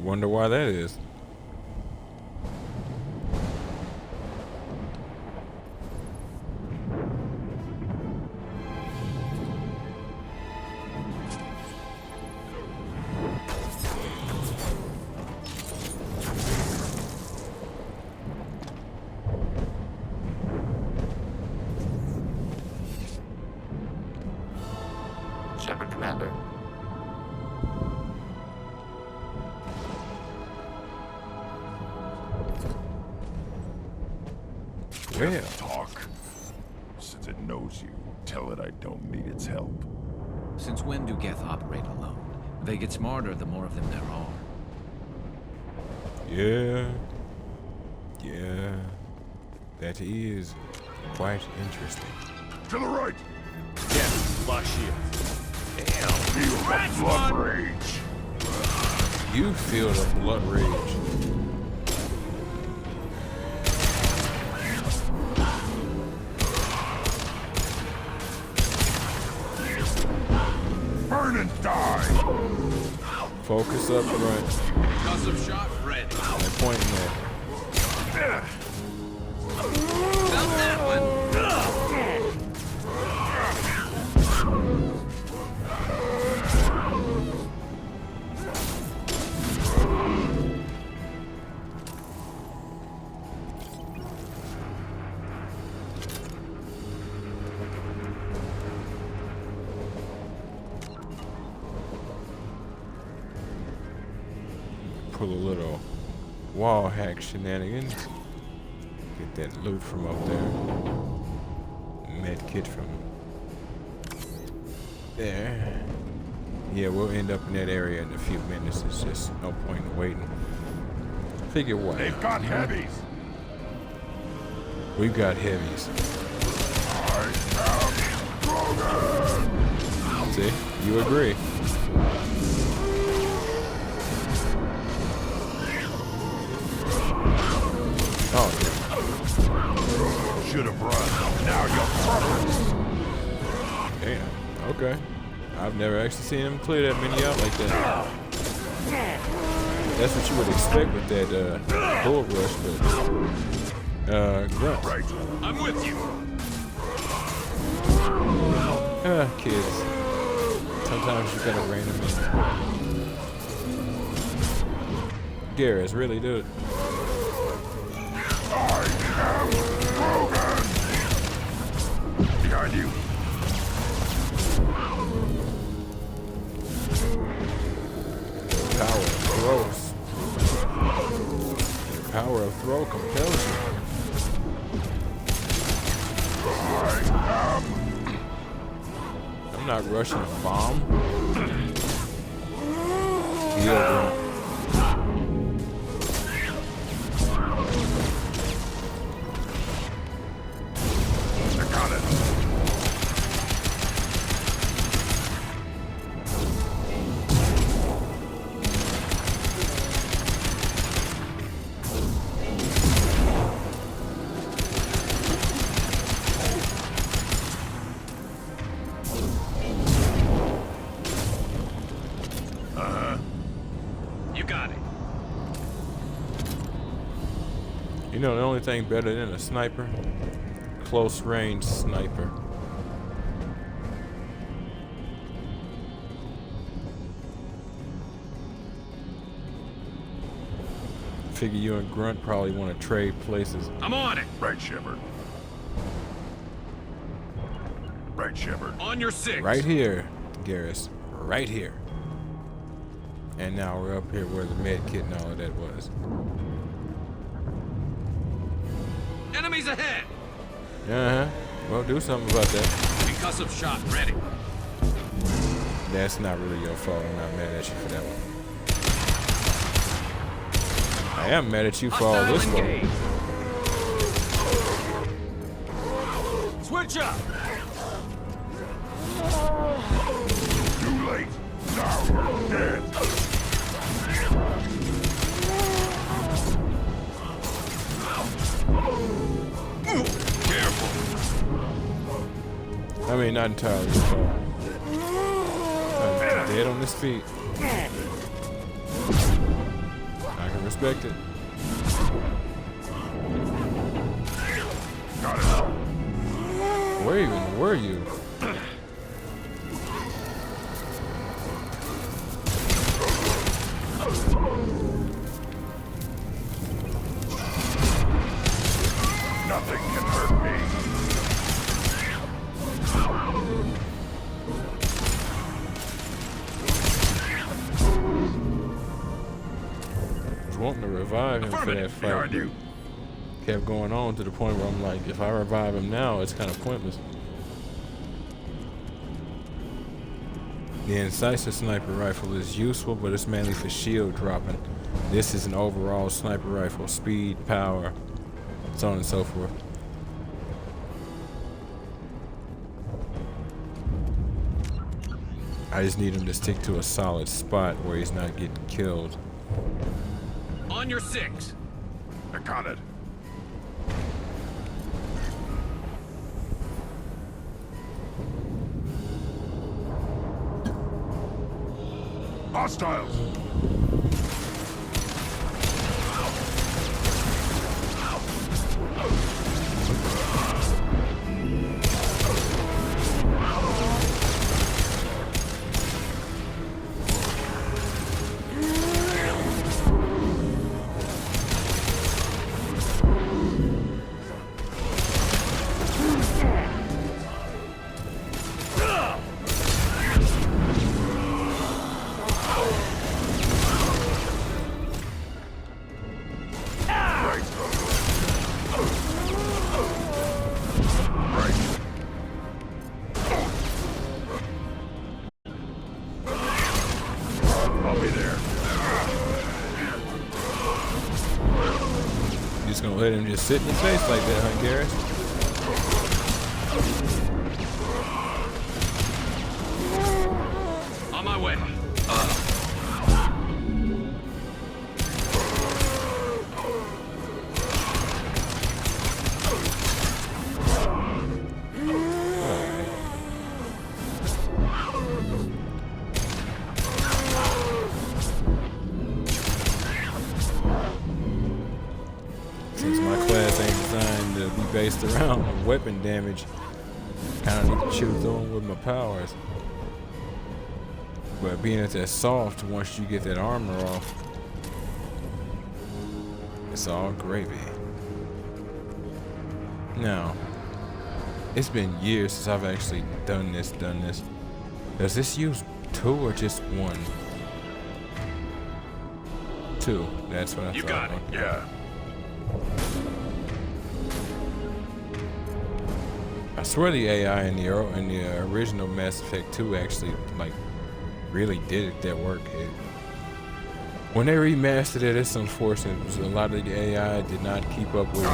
Wonder why that is. Shepard, Commander. Well. Talk. Since it knows you, tell it I don't need its help. Since when do Geth operate alone? They get smarter the more of them there are. Yeah. Yeah. That is quite interesting. To the right! Yeah, lock shield. Damn, feel the blood rage. You feel the blood rage. Burn and die! Focus up front. Custom shot ready. And pointing at. Found that one. Pull a little wall hack shenanigans. Get that loot from up there. Med kit from there. Yeah, we'll end up in that area in a few minutes. It's just no point in waiting. Figure what? They've got heavies. We've got heavies. See? You agree. Oh, yeah. Should have run. Now you're perfect. Damn. Okay. I've never actually seen him clear that many out like that. That's what you would expect with that bull rush, but grunt. Right. I'm with you. Kids. Sometimes you gotta rein them in. Garrus, really do it. Behind you. Power of throws. The power of throw compels you. I'm not rushing a bomb. Yeah, I got it. You got it. You know the only thing better than a sniper? Close range sniper. Figure you and Grunt probably want to trade places. I'm on it. Right, Shepard. Right, Shepard. On your six. Right here, Garrus. Right here. And now we're up here where the med kit and all of that was. Enemies ahead. Uh-huh. Well, do something about that. Concussive shot ready. That's not really your fault. I'm not mad at you for that one. I am mad at you for all this work. Switch up. Too late. Now you're dead. Careful. I mean, not entirely. Dead on his feet. I can respect it. Got it. Where even were you? Nothing can hurt me. I was wanting to revive him for that fight. Kept going on to the point where I'm like, if I revive him now, it's kind of pointless. The incisive sniper rifle is useful, but it's mainly for shield dropping. This is an overall sniper rifle, speed, power, so on and so forth. I just need him to stick to a solid spot where he's not getting killed. On your 6. I got it. Hostiles! Gonna let him just sit in your face like that, huh, Garrett? On my way. Since my class ain't designed to be based around weapon damage, kind of need to chew through them with my powers. But being that they're soft, once you get that armor off, it's all gravy. Now, it's been years since I've actually done this. Does this use 2 or just 1? 2, that's what I thought. You got it, yeah. I swear the AI in the original Mass Effect 2 actually like really did that work. When they remastered it, it's unfortunate because a lot of the AI did not keep up with it.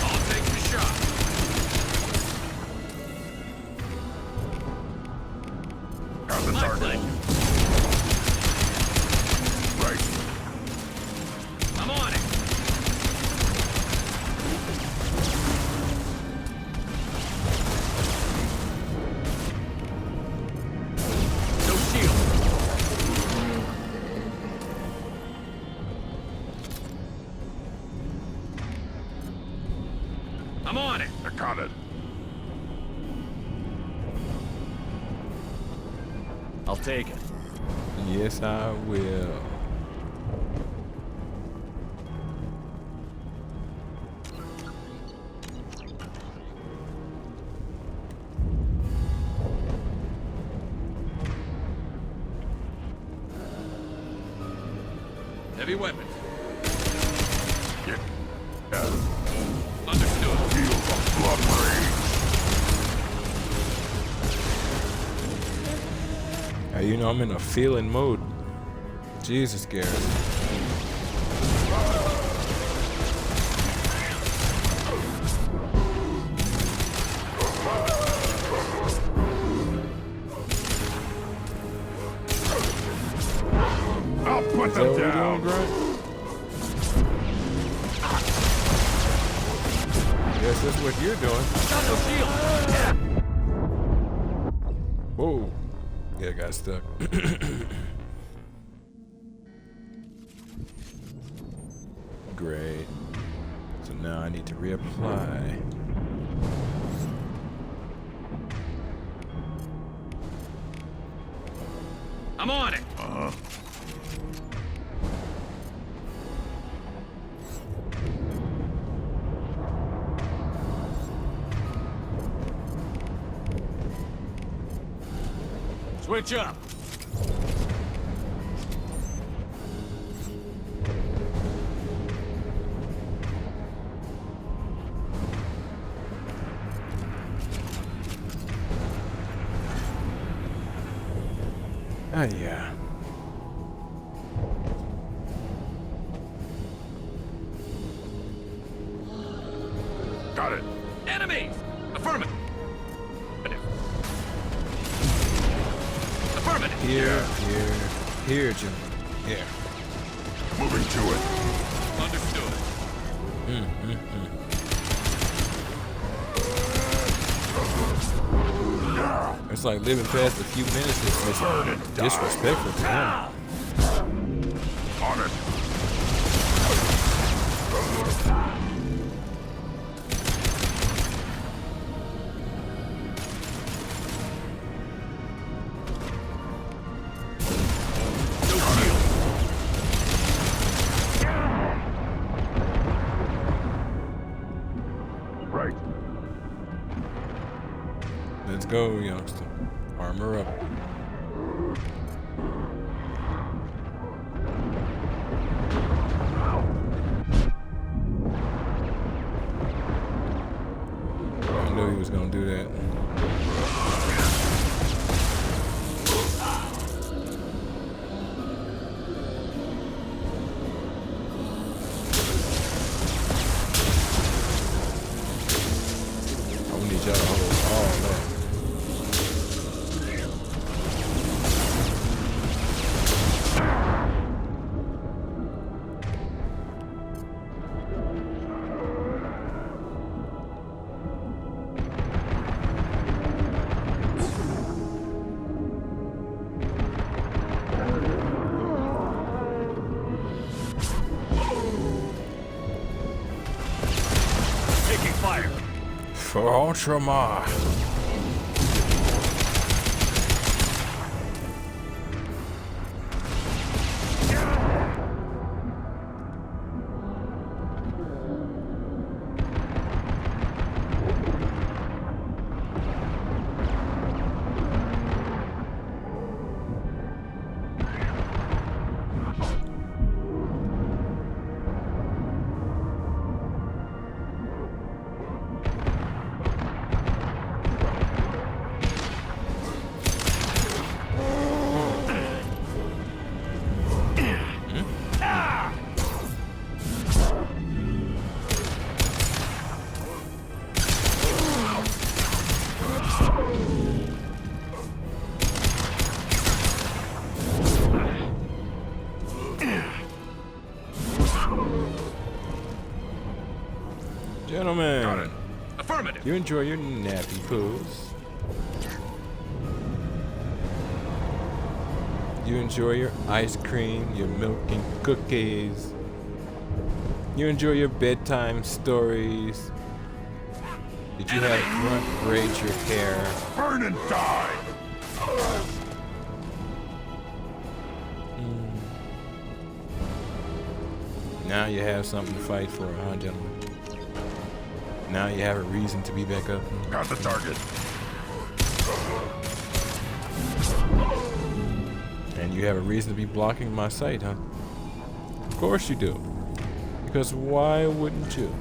I'll take the shot. Got the target. Right. I'm on it. No shield. I'm on it. I got it. I'll take it. Yes, I will. Heavy weapon. Yeah. Understood. Feel the blood rage. You know, I'm in a feeling mode. Jesus, Garrett. that's what you're doing. Got no shield. Whoa. Yeah, I got stuck. Great. So now I need to reapply. I'm on it. Switch up. Ah, yeah. Got it. Enemies! Affirmative. Affirmative. Here, Jim. Here. Moving to it. Understood. It's like living past a few minutes is just disrespectful to him. On it. Right. Let's go, youngster. Armor up. I knew he was gonna do that. I need y'all to hold all that. Taking fire. For Ultramar. Gentlemen, affirmative. You enjoy your nappy poos. You enjoy your ice cream, your milk and cookies. You enjoy your bedtime stories. Did you have Grunt braid your hair? Burn and die! Now you have something to fight for, huh, gentlemen? Now you have a reason to be back up. Got the target. And you have a reason to be blocking my sight, huh? Of course you do. Because why wouldn't you?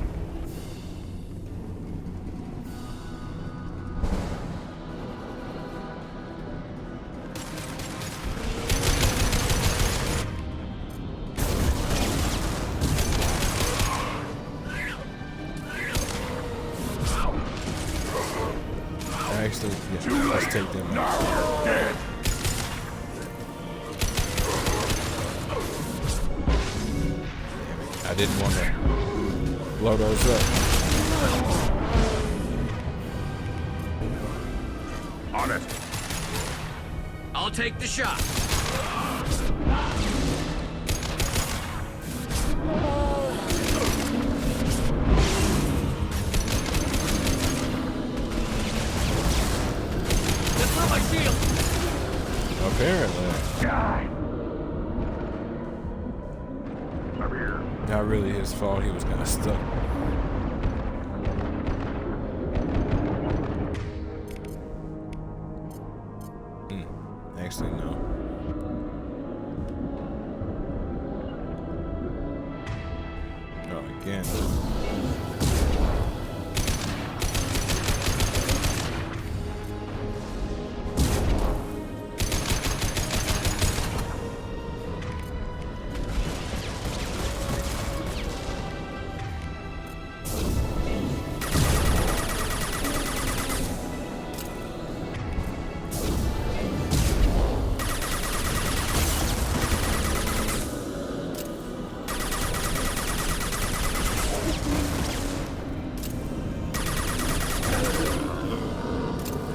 Actually, yeah, let's take them out. Dead. I didn't want to blow those up. On it. I'll take the shot. That's not my shield. Apparently. Over here. Not really his fault. He was kind of stuck. Actually, no. Oh, again.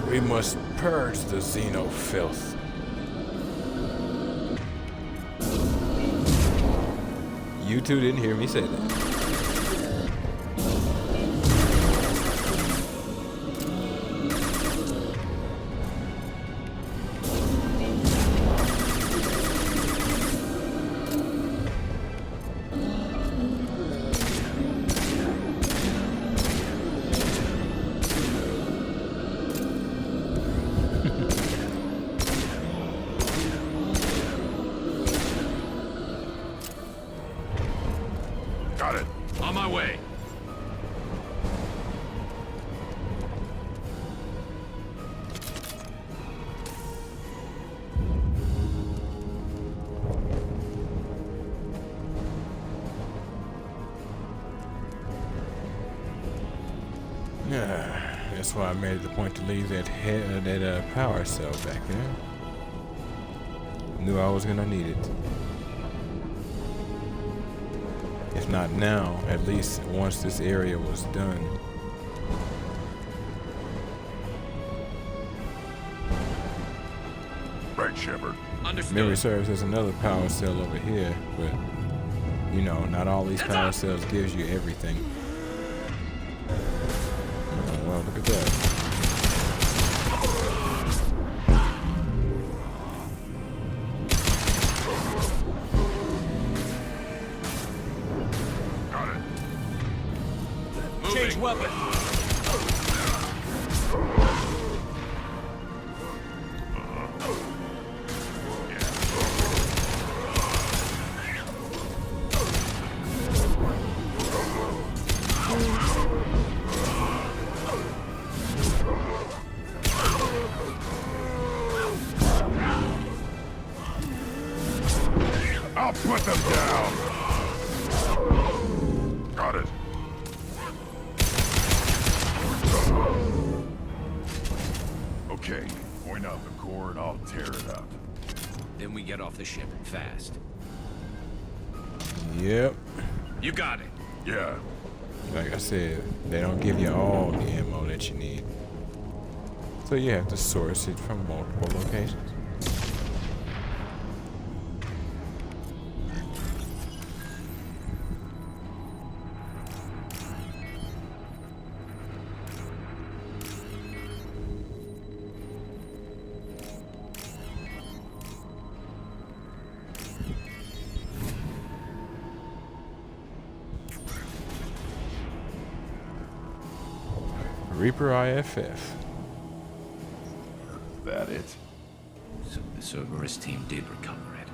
We must purge the Xeno filth. You two didn't hear me say that. Got it. On my way. That's why I made it the point to leave that power cell back there. Knew I was gonna need it. If not now, at least once this area was done. Right, Shepard. Understood. Memory serves as another power cell over here, but you know, not all these power cells gives you everything. Oh, well, look at that. Change weapon. I'll put them down. Got it. Okay, point out the core and I'll tear it up. Then we get off the ship fast. Yep. You got it. Yeah. Like I said, they don't give you all the ammo that you need. So you have to source it from multiple locations. Reaper IFF. That it? So the Cerberus team did recover it.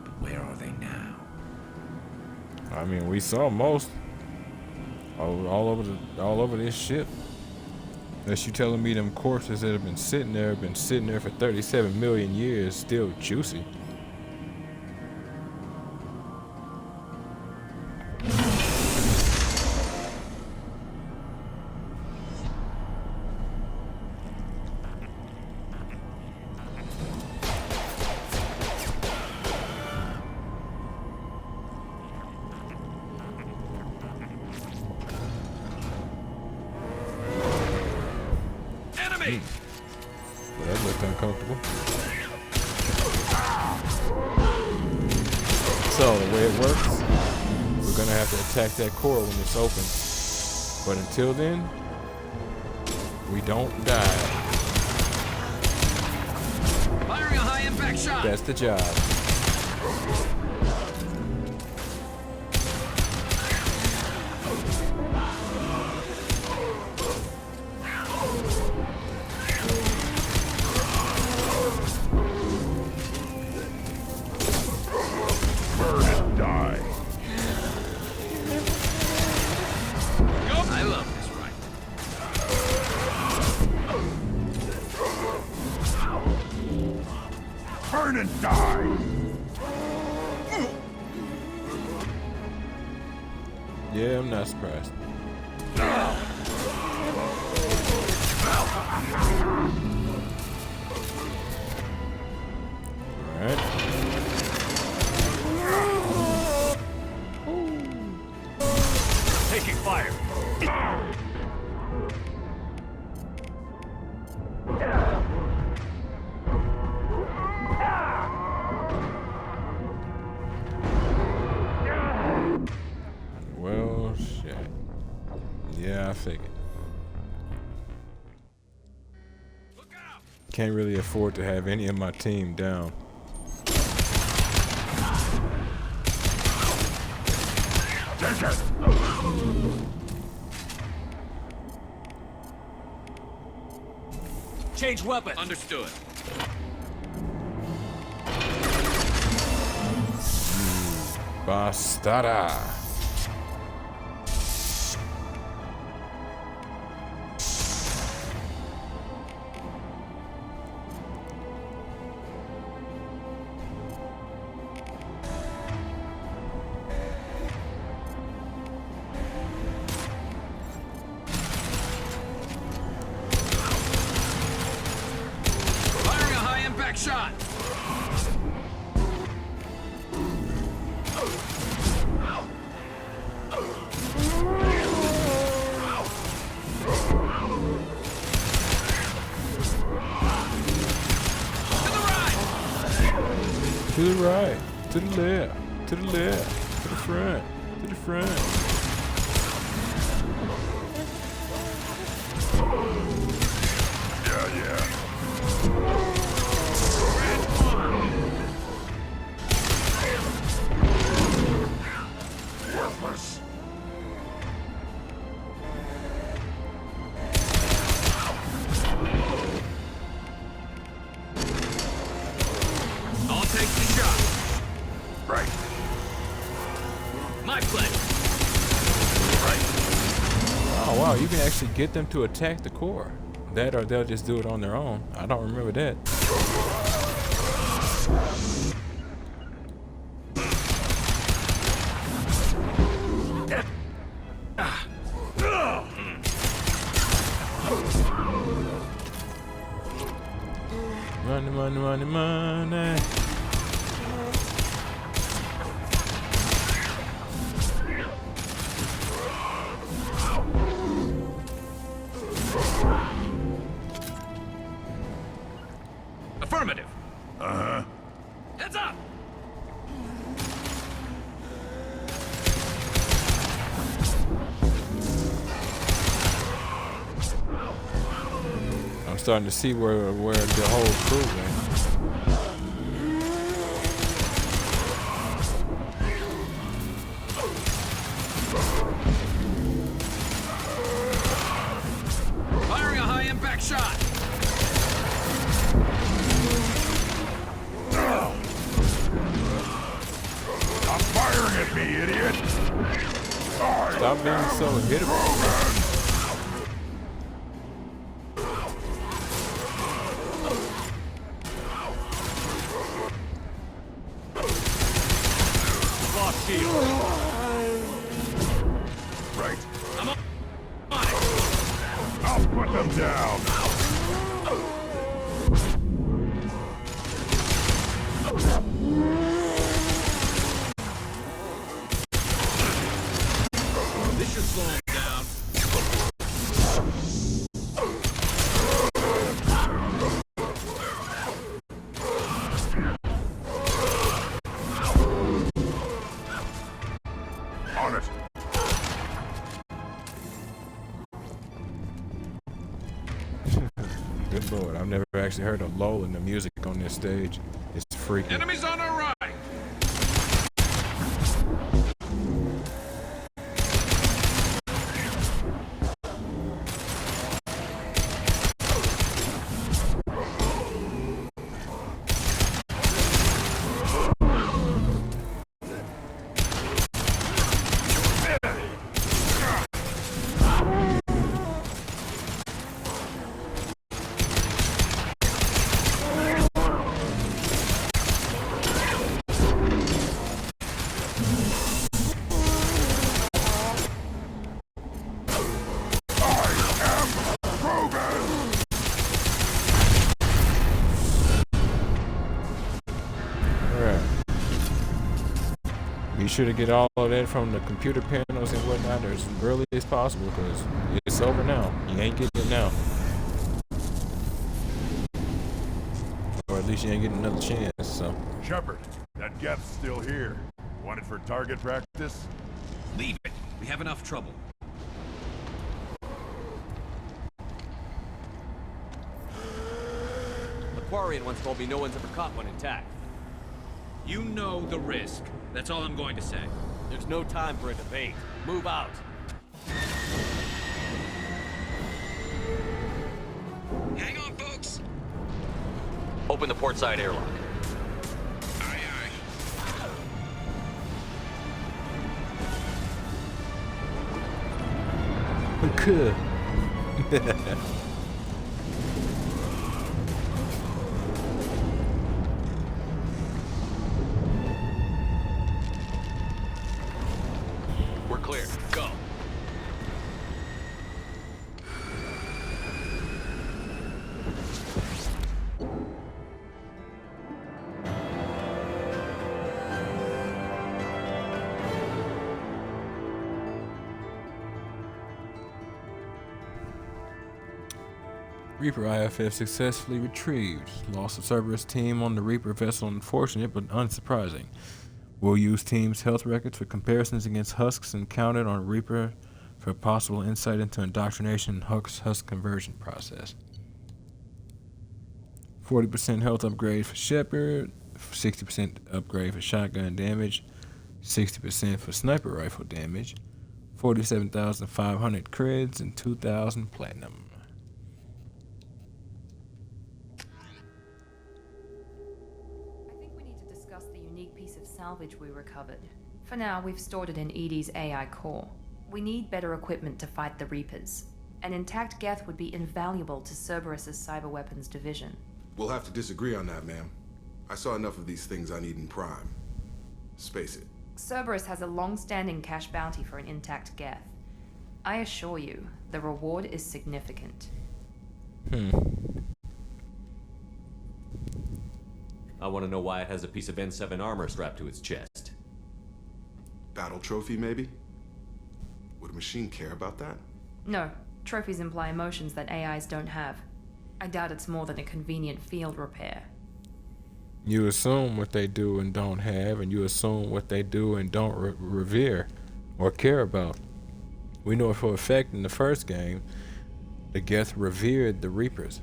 But where are they now? I mean, we saw most all over this ship. Unless you telling me them corpses that have been sitting there for 37 million years, still juicy. that looked uncomfortable. So the way it works, we're gonna have to attack that core when it's open. But until then, we don't die. Firing a high impact shot. That's the job. Burn and die. I love this ride. Burn and die. Yeah, I'm not surprised. Alright. Taking fire. Well, shit. Yeah, I figured. Can't really afford to have any of my team down. Take it. Change weapon. Understood. Bastarda. Firing a high impact shot. To the right, to the left, to the left, to the front, to the front. Worthless. I'll take the shot. Right. My pleasure. Oh wow, you can actually get them to attack the core. That or they'll just do it on their own. I don't remember that. Money, money, money, money. Affirmative. Uh-huh. Heads up. I'm starting to see where the whole crew went. Firing a high impact shot. Stop firing at me, idiot! Stop being so hittable. Lost shield. Right. I'm on it. I'll put them down. This should slow him down. Good lord, I've never actually heard a lull in the music on this stage. It's freaky. Enemies on our right! Be sure to get all of that from the computer panels and whatnot as early as possible, because it's over now. You ain't getting it now. Or at least you ain't getting another chance, so. Shepard, that Geth's still here. Want it for target practice? Leave it. We have enough trouble. The Quarian once told me no one's ever caught one intact. You know the risk. That's all I'm going to say. There's no time for a debate. Move out. Hang on, folks. Open the port side airlock. Aye, aye. Good. We're clear. Go. Reaper IFF successfully retrieved. Loss of Cerberus team on the Reaper vessel unfortunate but unsurprising. We'll use team's health records for comparisons against husks encountered on Reaper for possible insight into indoctrination and husk conversion process. 40% health upgrade for Shepard, 60% upgrade for shotgun damage, 60% for sniper rifle damage, 47,500 creds, and 2,000 platinum. Salvage we recovered. For now, we've stored it in EDI's AI core. We need better equipment to fight the Reapers. An intact Geth would be invaluable to Cerberus's cyber weapons division. We'll have to disagree on that, ma'am. I saw enough of these things on Eden Prime. Space it. Cerberus has a long-standing cash bounty for an intact Geth. I assure you, the reward is significant. I want to know why it has a piece of N7 armor strapped to its chest. Battle trophy, maybe? Would a machine care about that? No. Trophies imply emotions that AIs don't have. I doubt it's more than a convenient field repair. You assume what they do and don't have, and you assume what they do and don't revere or care about. We know for a fact in the first game, the Geth revered the Reapers.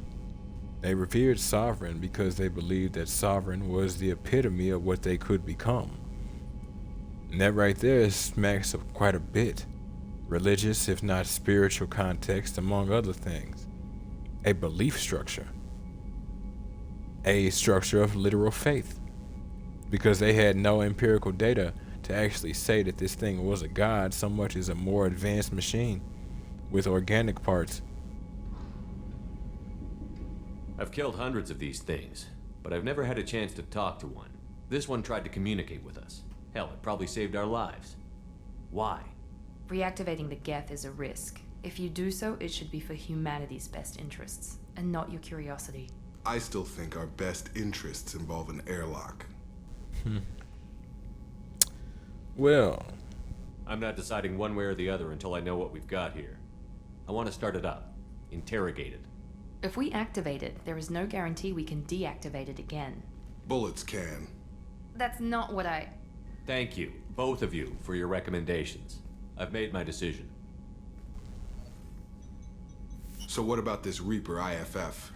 They revered Sovereign because they believed that Sovereign was the epitome of what they could become. And that right there smacks of quite a bit. Religious, if not spiritual context, among other things. A belief structure. A structure of literal faith. Because they had no empirical data to actually say that this thing was a god so much as a more advanced machine with organic parts. I've killed hundreds of these things, but I've never had a chance to talk to one. This one tried to communicate with us. Hell, it probably saved our lives. Why? Reactivating the Geth is a risk. If you do so, it should be for humanity's best interests, and not your curiosity. I still think our best interests involve an airlock. Well, I'm not deciding one way or the other until I know what we've got here. I want to start it up. Interrogate it. If we activate it, there is no guarantee we can deactivate it again. Bullets can. That's not what I... Thank you, both of you, for your recommendations. I've made my decision. So what about this Reaper IFF?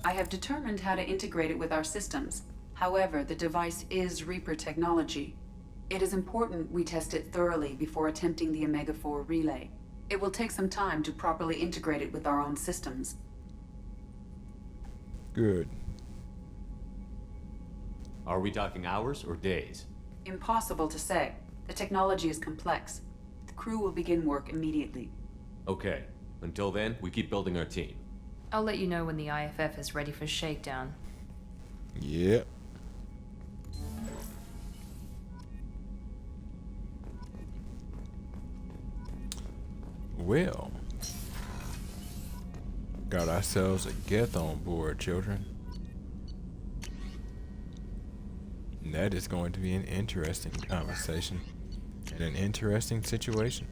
I have determined how to integrate it with our systems. However, the device is Reaper technology. It is important we test it thoroughly before attempting the Omega-4 relay. It will take some time to properly integrate it with our own systems. Good. Are we talking hours or days? Impossible to say. The technology is complex. The crew will begin work immediately. Okay. Until then, we keep building our team. I'll let you know when the IFF is ready for shakedown. Yep. Well, got ourselves a Geth on board, children. And that is going to be an interesting conversation and an interesting situation.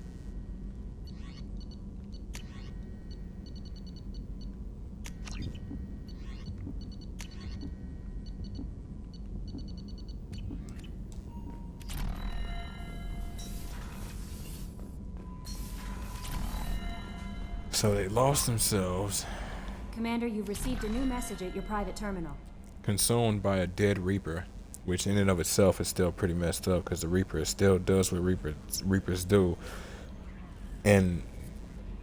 So they lost themselves. Commander, you've received a new message at your private terminal. Consumed by a dead Reaper, which in and of itself is still pretty messed up because the Reaper still does what Reapers do. And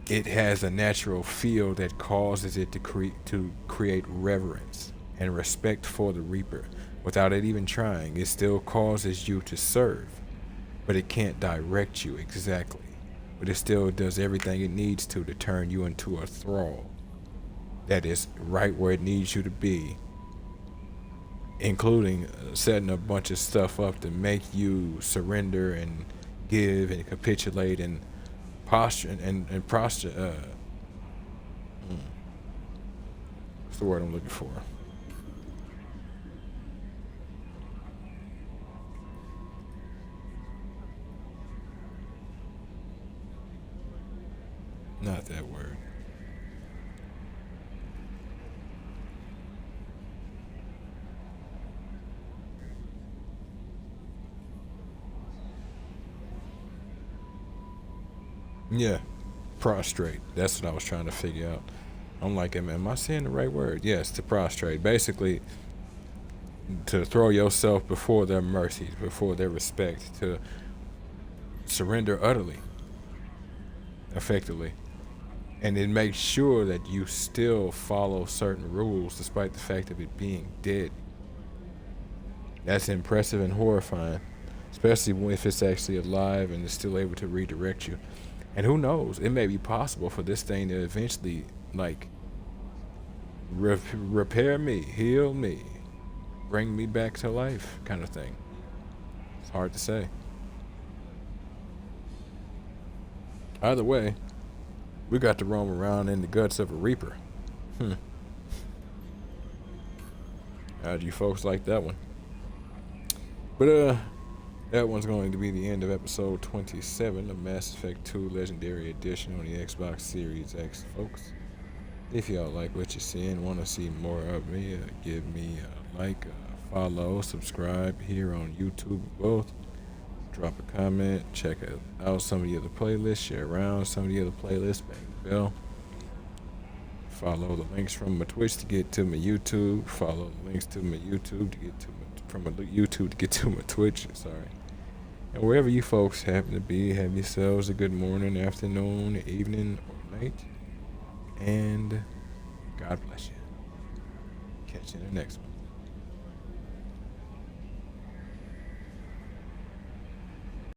it has a natural feel that causes it to create reverence and respect for the Reaper. Without it even trying, it still causes you to serve. But it can't direct you exactly. But it still does everything it needs to turn you into a thrall that is right where it needs you to be, including setting a bunch of stuff up to make you surrender and give and capitulate and posture and posture. What's the word I'm looking for? Not that word. Yeah, prostrate. That's what I was trying to figure out. I'm like, am I saying the right word? Yes, to prostrate. Basically, to throw yourself before their mercy, before their respect, to surrender utterly, effectively. And it makes sure that you still follow certain rules despite the fact of it being dead. That's impressive and horrifying, especially if it's actually alive and is still able to redirect you. And who knows, it may be possible for this thing to eventually, like, repair me, heal me, bring me back to life, kind of thing. It's hard to say. Either way, we got to roam around in the guts of a Reaper. How do you folks like that one? But that one's going to be the end of episode 27 of Mass Effect 2 Legendary Edition on the Xbox Series X, folks. If y'all like what you're seeing, want to see more of me, give me a like, follow, subscribe here on YouTube, both. Drop a comment, check out some of the other playlists, share around some of the other playlists, bang the bell. Follow the links from my Twitch to get to my YouTube. Follow the links to my YouTube to get to from my YouTube to get to my Twitch. Sorry. And wherever you folks happen to be, have yourselves a good morning, afternoon, evening, or night. And God bless you. Catch you in the next one.